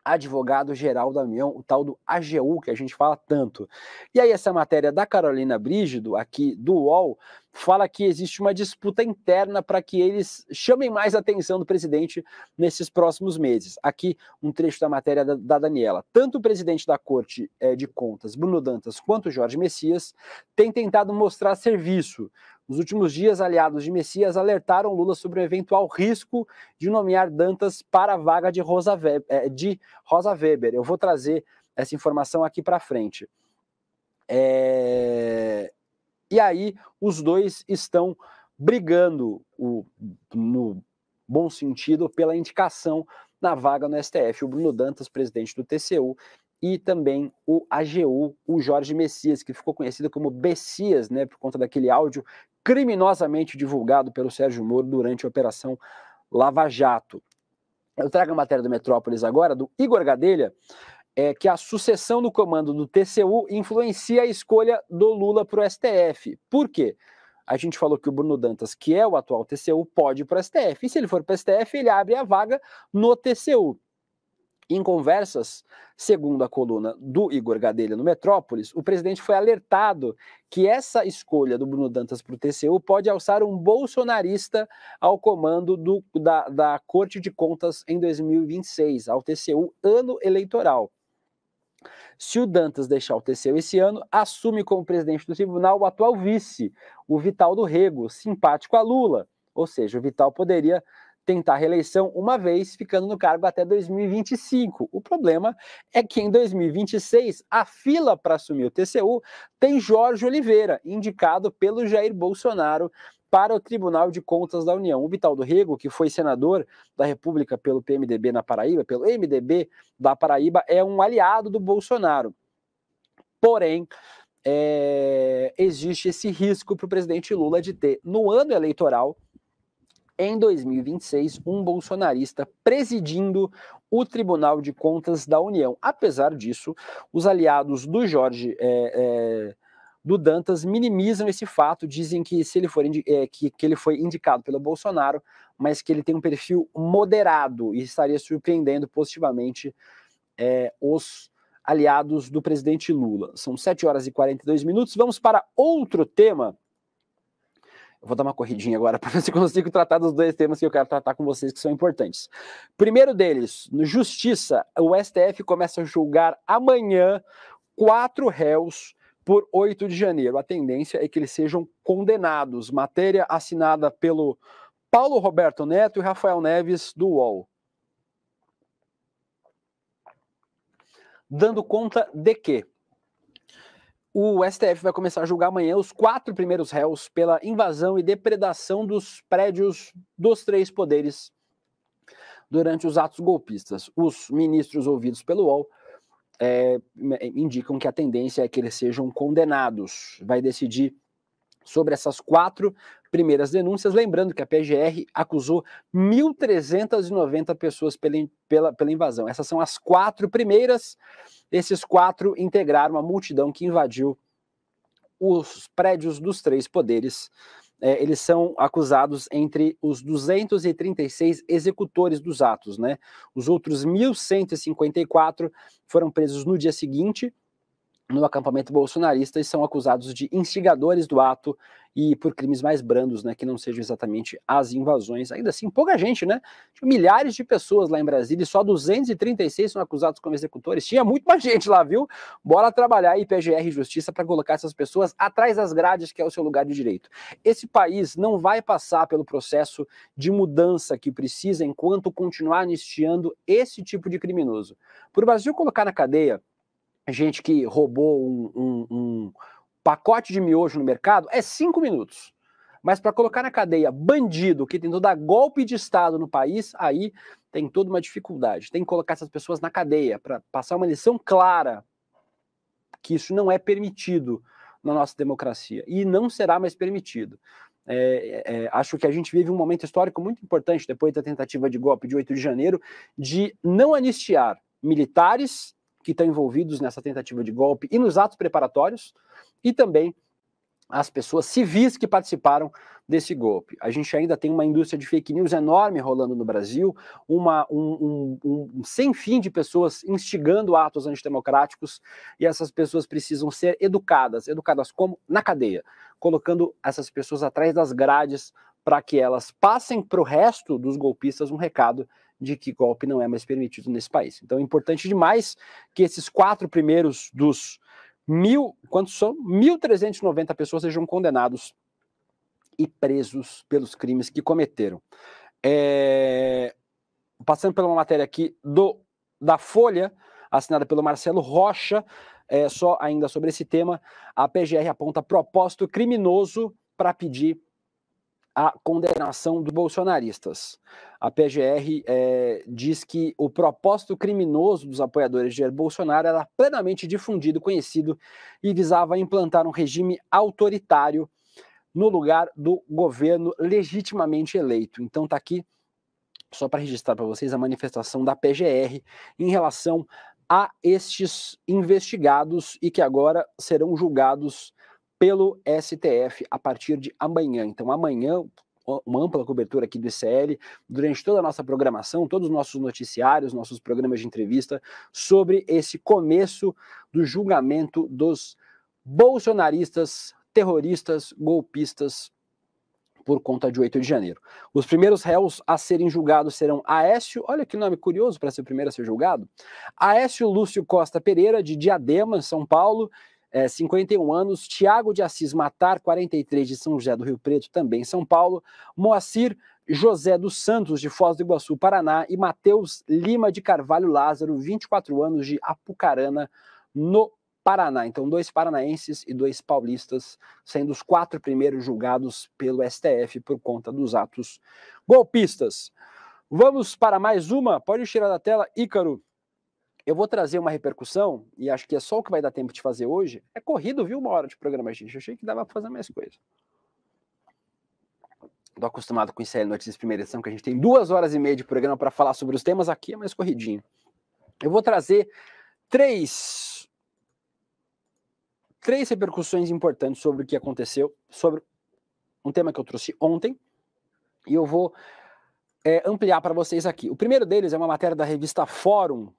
advogado-geral da União, o tal do AGU, que a gente fala tanto. E aí essa matéria da Carolina Brígido, aqui do UOL, fala que existe uma disputa interna para que eles chamem mais a atenção do presidente nesses próximos meses. Aqui um trecho da matéria da Daniela. Tanto o presidente da Corte de Contas, Bruno Dantas, quanto o Jorge Messias têm tentado mostrar serviço, Nos últimos dias, aliados de Messias alertaram Lula sobre o eventual risco de nomear Dantas para a vaga de Rosa Weber. Eu vou trazer essa informação aqui para frente. E aí, os dois estão brigando, no bom sentido, pela indicação na vaga no STF. O Bruno Dantas, presidente do TCU, e também o AGU, o Jorge Messias, que ficou conhecido como Bessias, né, por conta daquele áudio criminosamente divulgado pelo Sérgio Moro durante a Operação Lava Jato. Eu trago a matéria do Metrópolis agora, do Igor Gadelha, que a sucessão no comando do TCU influencia a escolha do Lula para o STF. Por quê? A gente falou que o Bruno Dantas, que é o atual TCU, pode ir para o STF. E se ele for para o STF, ele abre a vaga no TCU. Em conversas, segundo a coluna do Igor Gadelha no Metrópolis, o presidente foi alertado que essa escolha do Bruno Dantas para o TCU pode alçar um bolsonarista ao comando da Corte de Contas em 2026, ao TCU, ano eleitoral. Se o Dantas deixar o TCU esse ano, assume como presidente do tribunal o atual vice, o Vital do Rego, simpático a Lula. Ou seja, o Vital poderia tentar reeleição uma vez, ficando no cargo até 2025. O problema é que em 2026, a fila para assumir o TCU tem Jorge Oliveira, indicado pelo Jair Bolsonaro para o Tribunal de Contas da União. O Vital do Rego, que foi senador da República pelo PMDB na Paraíba, pelo MDB da Paraíba, é um aliado do Bolsonaro. Porém, existe esse risco para o presidente Lula de ter, no ano eleitoral, em 2026, um bolsonarista presidindo o Tribunal de Contas da União. Apesar disso, os aliados do Jorge do Dantas minimizam esse fato, dizem que se ele for que ele foi indicado pelo Bolsonaro, mas que ele tem um perfil moderado e estaria surpreendendo positivamente os aliados do presidente Lula. São 7 horas e 42 minutos. Vamos para outro tema. Eu vou dar uma corridinha agora para ver se eu consigo tratar dos dois temas que eu quero tratar com vocês, que são importantes. Primeiro deles, no Justiça, o STF começa a julgar amanhã 4 réus por 8 de janeiro. A tendência é que eles sejam condenados. Matéria assinada pelo Paulo Roberto Neto e Rafael Neves, do UOL. Dando conta de que o STF vai começar a julgar amanhã os 4 primeiros réus pela invasão e depredação dos prédios dos 3 poderes durante os atos golpistas. Os ministros ouvidos pelo UOL indicam que a tendência é que eles sejam condenados. Vai decidir sobre essas 4 primeiras denúncias, lembrando que a PGR acusou 1.390 pessoas pela invasão. Essas são as 4 primeiras. Esses 4 integraram a multidão que invadiu os prédios dos 3 poderes. Eles são acusados entre os 236 executores dos atos, né? Os outros 1.154 foram presos no dia seguinte, no acampamento bolsonarista, e são acusados de instigadores do ato e por crimes mais brandos, né, que não sejam exatamente as invasões. Ainda assim, pouca gente, né? Tinha milhares de pessoas lá em Brasília e só 236 são acusados como executores. Tinha muito mais gente lá, viu? Bora trabalhar aí, PGR e Justiça, para colocar essas pessoas atrás das grades, que é o seu lugar de direito. Esse país não vai passar pelo processo de mudança que precisa enquanto continuar anistiando esse tipo de criminoso. Por o Brasil colocar na cadeia gente que roubou um pacote de miojo no mercado, é 5 minutos. Mas para colocar na cadeia bandido que tentou dar golpe de Estado no país, aí tem toda uma dificuldade. Tem que colocar essas pessoas na cadeia para passar uma lição clara que isso não é permitido na nossa democracia e não será mais permitido. Acho que a gente vive um momento histórico muito importante depois da tentativa de golpe de 8 de janeiro, de não anistiar militares que estão envolvidos nessa tentativa de golpe e nos atos preparatórios, e também as pessoas civis que participaram desse golpe. A gente ainda tem uma indústria de fake news enorme rolando no Brasil, um sem fim de pessoas instigando atos antidemocráticos, e essas pessoas precisam ser educadas. Educadas como? Na cadeia, colocando essas pessoas atrás das grades para que elas passem para o resto dos golpistas um recado de que golpe não é mais permitido nesse país. Então é importante demais que esses 4 primeiros dos 1.390 pessoas sejam condenados e presos pelos crimes que cometeram. Passando pela uma matéria aqui da Folha, assinada pelo Marcelo Rocha, só ainda sobre esse tema, a PGR aponta propósito criminoso para pedir a condenação dos bolsonaristas. A PGR diz que o propósito criminoso dos apoiadores de Jair Bolsonaro era plenamente difundido, conhecido e visava implantar um regime autoritário no lugar do governo legitimamente eleito. Então tá aqui, só para registrar para vocês, a manifestação da PGR em relação a estes investigados e que agora serão julgados pelo STF a partir de amanhã. Então amanhã, uma ampla cobertura aqui do ICL, durante toda a nossa programação, todos os nossos noticiários, nossos programas de entrevista, sobre esse começo do julgamento dos bolsonaristas, terroristas, golpistas, por conta de 8 de janeiro. Os primeiros réus a serem julgados serão Aécio, olha que nome curioso para ser o primeiro a ser julgado, Aécio Lúcio Costa Pereira, de Diadema, São Paulo, 51 anos, Tiago de Assis Matar, 43, de São José do Rio Preto, também São Paulo, Moacir José dos Santos, de Foz do Iguaçu, Paraná, e Matheus Lima de Carvalho Lázaro, 24 anos, de Apucarana, no Paraná. Então, 2 paranaenses e 2 paulistas, sendo os 4 primeiros julgados pelo STF por conta dos atos golpistas. Vamos para mais uma? Pode tirar da tela, Ícaro. Eu vou trazer uma repercussão, e acho que é só o que vai dar tempo de fazer hoje. É corrido, viu? 1 hora de programa, gente. Eu achei que dava para fazer mais coisa. Estou acostumado com o ICL Notícias Primeira Edição, que a gente tem 2 horas e meia de programa para falar sobre os temas. Aqui é mais corridinho. Eu vou trazer três repercussões importantes sobre o que aconteceu, sobre um tema que eu trouxe ontem, e eu vou ampliar para vocês aqui. O primeiro deles é uma matéria da revista Fórum,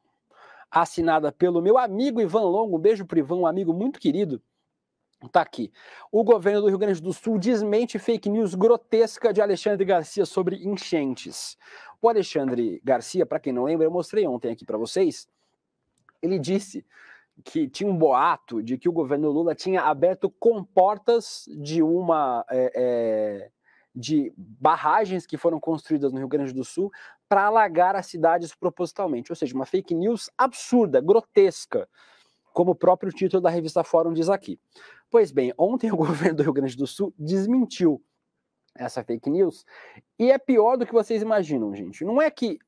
assinada pelo meu amigo Ivan Longo. Um beijo pro Ivan, um amigo muito querido. Tá aqui. O governo do Rio Grande do Sul desmente fake news grotesca de Alexandre Garcia sobre enchentes. O Alexandre Garcia, para quem não lembra, eu mostrei ontem aqui para vocês, ele disse que tinha um boato de que o governo Lula tinha aberto comportas de barragens que foram construídas no Rio Grande do Sul para alagar as cidades propositalmente. Ou seja, uma fake news absurda, grotesca, como o próprio título da revista Fórum diz aqui. Pois bem, ontem o governo do Rio Grande do Sul desmentiu essa fake news, e é pior do que vocês imaginam, gente. Não é que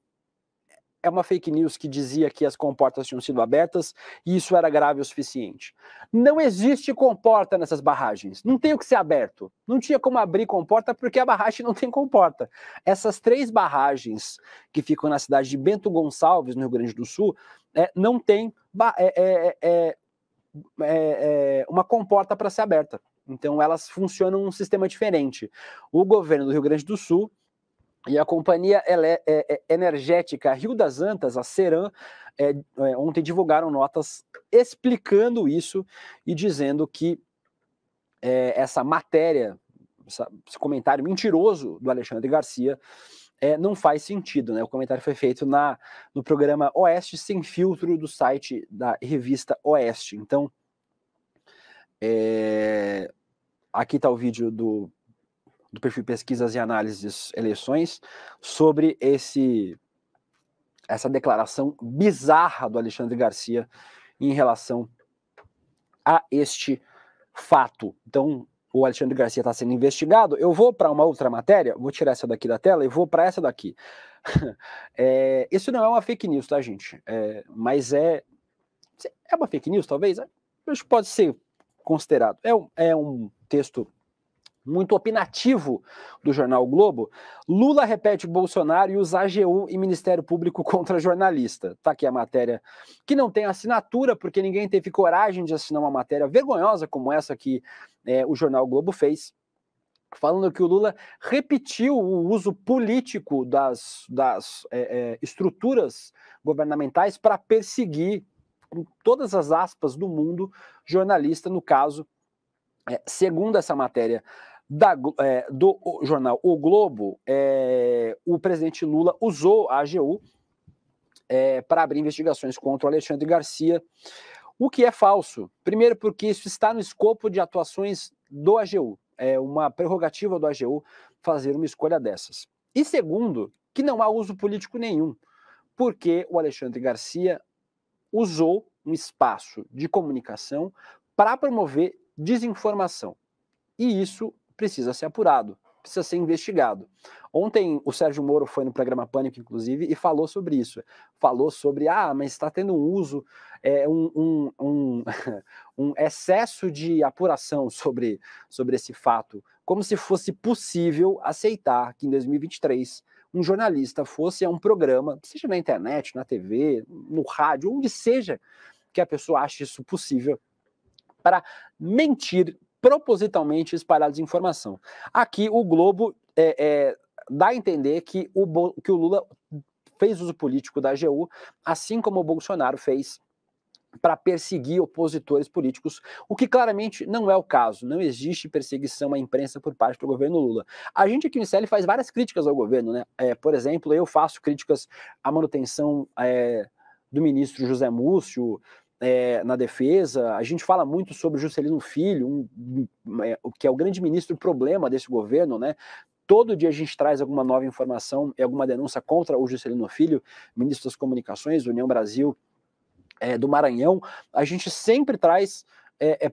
é uma fake news que dizia que as comportas tinham sido abertas e isso era grave o suficiente. Não existe comporta nessas barragens. Não tem o que ser aberto. Não tinha como abrir comporta porque a barragem não tem comporta. Essas 3 barragens que ficam na cidade de Bento Gonçalves, no Rio Grande do Sul, não tem uma comporta para ser aberta. Então elas funcionam num sistema diferente. O governo do Rio Grande do Sul e a companhia energética Rio das Antas, a Ceram, ontem divulgaram notas explicando isso e dizendo que essa matéria, esse comentário mentiroso do Alexandre Garcia não faz sentido, né? O comentário foi feito no programa Oeste Sem Filtro do site da revista Oeste. Então, aqui está o vídeo do perfil Pesquisas e Análises Eleições, sobre essa declaração bizarra do Alexandre Garcia em relação a este fato. Então, o Alexandre Garcia está sendo investigado. Eu vou para uma outra matéria, vou tirar essa daqui da tela e vou para essa daqui. Isso não é uma fake news, tá, gente? Mas é uma fake news, talvez? Acho que pode ser considerado. É um texto muito opinativo do jornal o Globo. Lula repete Bolsonaro e usa AGU e Ministério Público contra jornalista. Tá aqui a matéria, que não tem assinatura, porque ninguém teve coragem de assinar uma matéria vergonhosa como essa que o jornal o Globo fez, falando que o Lula repetiu o uso político das estruturas governamentais para perseguir, com todas as aspas do mundo, jornalista, no caso, segundo essa matéria do jornal O Globo, o presidente Lula usou a AGU para abrir investigações contra o Alexandre Garcia, o que é falso. Primeiro porque isso está no escopo de atuações do AGU. é uma prerrogativa do AGU fazer uma escolha dessas. E segundo, que não há uso político nenhum, porque o Alexandre Garcia usou um espaço de comunicação para promover desinformação. E isso precisa ser apurado, precisa ser investigado. Ontem o Sérgio Moro foi no programa Pânico, inclusive, e falou sobre isso. Falou sobre, mas está tendo um uso, um excesso de apuração sobre esse fato, como se fosse possível aceitar que em 2023 um jornalista fosse a um programa, seja na internet, na TV, no rádio, onde seja que a pessoa ache isso possível, para mentir propositalmente, espalhar desinformação. Aqui o Globo dá a entender que o Lula fez uso político da AGU, assim como o Bolsonaro fez para perseguir opositores políticos, o que claramente não é o caso. Não existe perseguição à imprensa por parte do governo Lula. A gente aqui no ICL faz várias críticas ao governo, né? Por exemplo, eu faço críticas à manutenção do ministro José Múcio na defesa. A gente fala muito sobre Juscelino Filho, que é o grande ministro problema desse governo, né? Todo dia a gente traz alguma nova informação e alguma denúncia contra o Juscelino Filho, ministro das Comunicações, União Brasil, do Maranhão. A gente sempre traz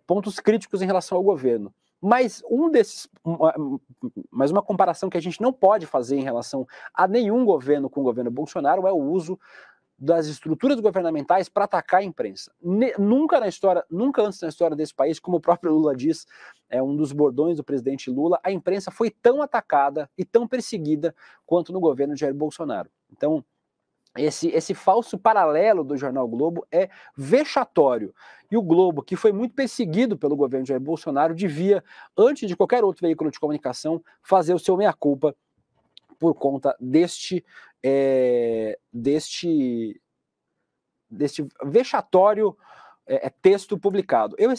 pontos críticos em relação ao governo. Mas uma comparação que a gente não pode fazer em relação a nenhum governo com o governo Bolsonaro é o uso das estruturas governamentais para atacar a imprensa. Nunca antes na história desse país, como o próprio Lula diz, é um dos bordões do presidente Lula, a imprensa foi tão atacada e tão perseguida quanto no governo de Jair Bolsonaro. Então, esse falso paralelo do jornal Globo é vexatório. E o Globo, que foi muito perseguido pelo governo de Jair Bolsonaro, devia, antes de qualquer outro veículo de comunicação, fazer o seu meia-culpa por conta deste vexatório texto publicado. Eu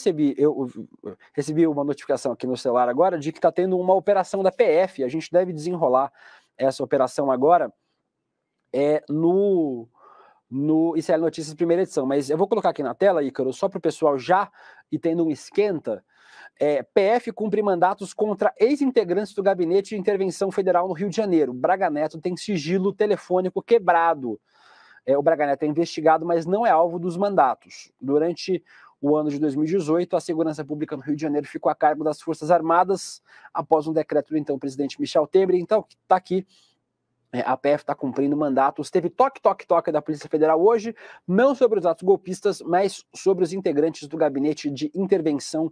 recebi uma notificação aqui no celular agora de que está tendo uma operação da PF. A gente deve desenrolar essa operação agora no ICL Notícias primeira edição, mas eu vou colocar aqui na tela, Ícaro, só para o pessoal já ir tendo um esquenta. PF cumpre mandatos contra ex-integrantes do Gabinete de Intervenção Federal no Rio de Janeiro. Braga Neto tem sigilo telefônico quebrado. O Braga Neto é investigado, mas não é alvo dos mandatos. Durante o ano de 2018, a segurança pública no Rio de Janeiro ficou a cargo das Forças Armadas, após um decreto do então presidente Michel Temer. Então, está aqui. A PF está cumprindo mandatos. Teve toque da Polícia Federal hoje, não sobre os atos golpistas, mas sobre os integrantes do Gabinete de Intervenção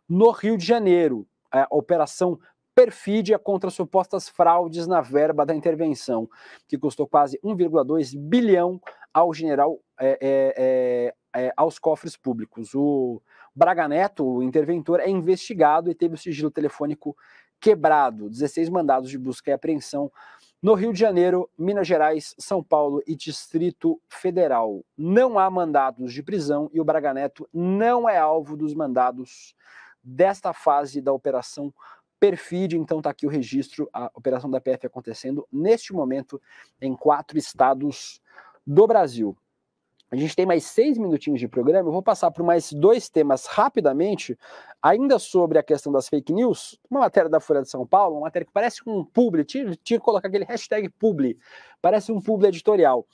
no Rio de Janeiro. A operação perfídia contra supostas fraudes na verba da intervenção, que custou quase 1,2 bilhão ao general, aos cofres públicos. O Braga Neto, o interventor, é investigado e teve o sigilo telefônico quebrado. 16 mandados de busca e apreensão no Rio de Janeiro, Minas Gerais, São Paulo e Distrito Federal. Não há mandados de prisão e o Braga Neto não é alvo dos mandados desta fase da Operação Perfídia. Então está aqui o registro, a operação da PF acontecendo neste momento em 4 estados do Brasil. A gente tem mais 6 minutinhos de programa, eu vou passar por mais 2 temas rapidamente, ainda sobre a questão das fake news, uma matéria da Folha de São Paulo, uma matéria que parece um publi, tinha que colocar aquele hashtag publi, parece um publi editorial,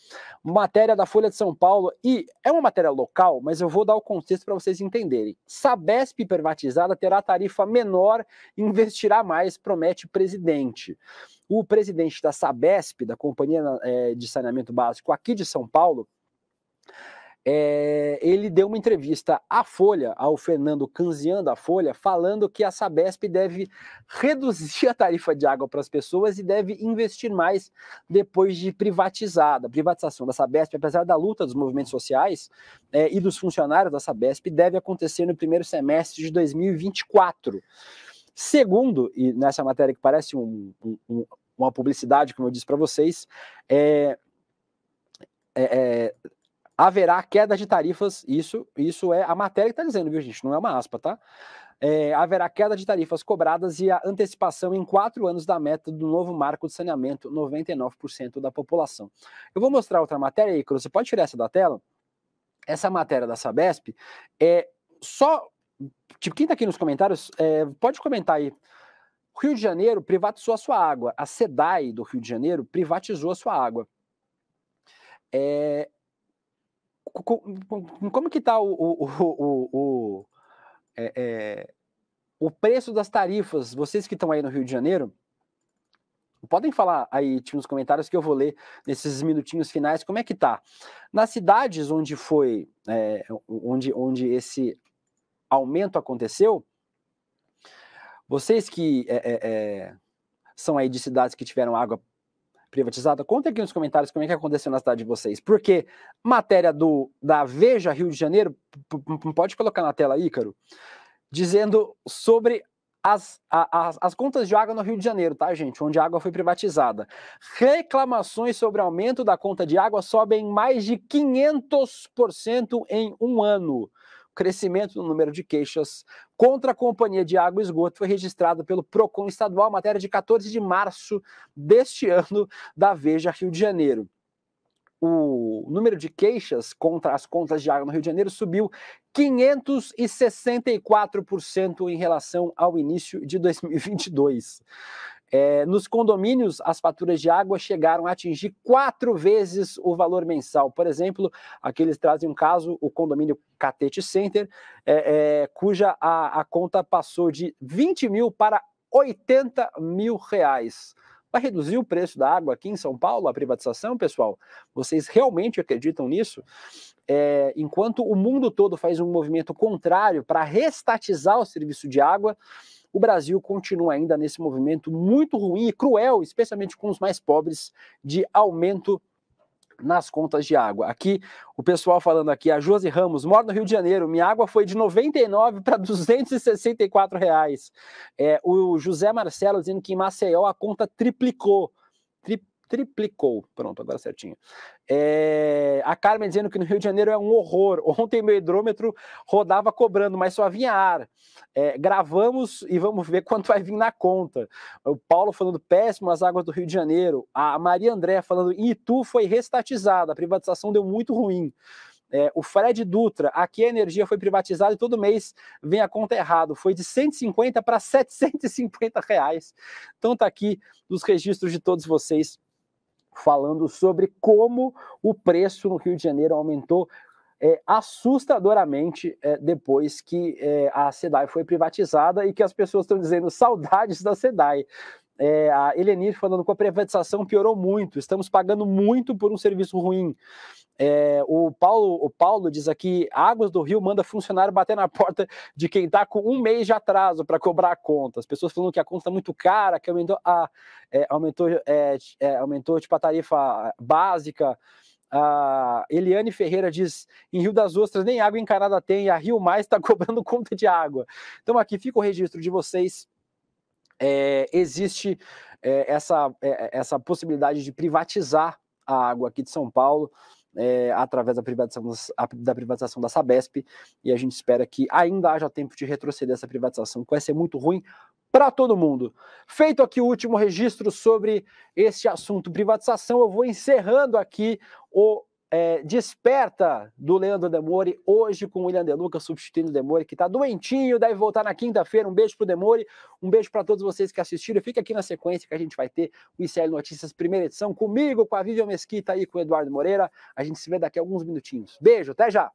matéria da Folha de São Paulo, e é uma matéria local, mas eu vou dar o contexto para vocês entenderem. Sabesp privatizada terá tarifa menor e investirá mais, promete presidente. O presidente da Sabesp, da Companhia de Saneamento Básico aqui de São Paulo, ele deu uma entrevista à Folha, ao Fernando Canzian da Folha, falando que a Sabesp deve reduzir a tarifa de água para as pessoas e deve investir mais depois de privatizada. A privatização da Sabesp, apesar da luta dos movimentos sociais e dos funcionários da Sabesp, deve acontecer no primeiro semestre de 2024. Segundo, e nessa matéria que parece uma publicidade, como eu disse para vocês, haverá queda de tarifas, isso é a matéria que está dizendo, viu, gente? Não é uma aspa, tá? Haverá queda de tarifas cobradas e a antecipação em 4 anos da meta do novo marco de saneamento, 99% da população. Eu vou mostrar outra matéria aí, você pode tirar essa da tela? Essa matéria da Sabesp é só... Tipo, quem está aqui nos comentários, pode comentar aí O Rio de Janeiro privatizou a sua água. A SEDAI do Rio de Janeiro privatizou a sua água. Como que está o preço das tarifas? Vocês que estão aí no Rio de Janeiro, podem falar aí nos comentários que eu vou ler nesses minutinhos finais como é que tá. Nas cidades onde foi, onde esse aumento aconteceu, vocês que são aí de cidades que tiveram água privatizada, contem aqui nos comentários como é que aconteceu na cidade de vocês, porque matéria da Veja Rio de Janeiro, pode colocar na tela, Ícaro, dizendo sobre as contas de água no Rio de Janeiro, tá, gente? Onde a água foi privatizada. Reclamações sobre aumento da conta de água sobem mais de 500% em um ano. O crescimento no número de queixas contra a Companhia de Água e Esgoto foi registrado pelo PROCON estadual, matéria de 14 de março deste ano, da Veja Rio de Janeiro. O número de queixas contra as contas de água no Rio de Janeiro subiu 564% em relação ao início de 2022. Nos condomínios, as faturas de água chegaram a atingir 4 vezes o valor mensal. Por exemplo, aqui eles trazem um caso, o condomínio Catete Center, cuja a conta passou de 20 mil para 80 mil reais. Vai reduzir o preço da água aqui em São Paulo, a privatização, pessoal? Vocês realmente acreditam nisso? Enquanto o mundo todo faz um movimento contrário para reestatizar o serviço de água, o Brasil continua ainda nesse movimento muito ruim e cruel, especialmente com os mais pobres, de aumento nas contas de água. Aqui, o pessoal falando aqui, a Josi Ramos, moro no Rio de Janeiro, minha água foi de 99 para 264 reais. O José Marcelo dizendo que em Maceió a conta triplicou. Triplicou, pronto, agora certinho. A Carmen dizendo que no Rio de Janeiro é um horror. Ontem meu hidrômetro rodava cobrando, mas só vinha ar. Gravamos e vamos ver quanto vai vir na conta. O Paulo falando péssimo as águas do Rio de Janeiro. A Maria André falando em Itu foi restatizada, a privatização deu muito ruim. O Fred Dutra, aqui a energia foi privatizada e todo mês vem a conta errado, foi de 150 para 750 reais. Então tá aqui os registros de todos vocês falando sobre como o preço no Rio de Janeiro aumentou assustadoramente depois que a SEDAI foi privatizada e que as pessoas estão dizendo saudades da SEDAI. A Elenir falando que a privatização piorou muito, estamos pagando muito por um serviço ruim. O Paulo diz aqui, Águas do Rio manda funcionário bater na porta de quem está com um mês de atraso para cobrar a conta. As pessoas falando que a conta está muito cara, que aumentou tipo, a tarifa básica. A Eliane Ferreira diz, em Rio das Ostras nem água encanada tem, a Rio Mais está cobrando conta de água. Então aqui fica o registro de vocês. Existe essa possibilidade de privatizar a água aqui de São Paulo, através da privatização da Sabesp, e a gente espera que ainda haja tempo de retroceder essa privatização, que vai ser muito ruim para todo mundo. Feito aqui o último registro sobre este assunto privatização, eu vou encerrando aqui o Desperta do Leandro Demore, hoje com o William De Luca substituindo o Demore, que está doentinho, deve voltar na quinta-feira. Um beijo pro Demore, um beijo para todos vocês que assistiram. Fica aqui na sequência que a gente vai ter o ICL Notícias, primeira edição, comigo, com a Vivian Mesquita e com o Eduardo Moreira. A gente se vê daqui a alguns minutinhos. Beijo, até já!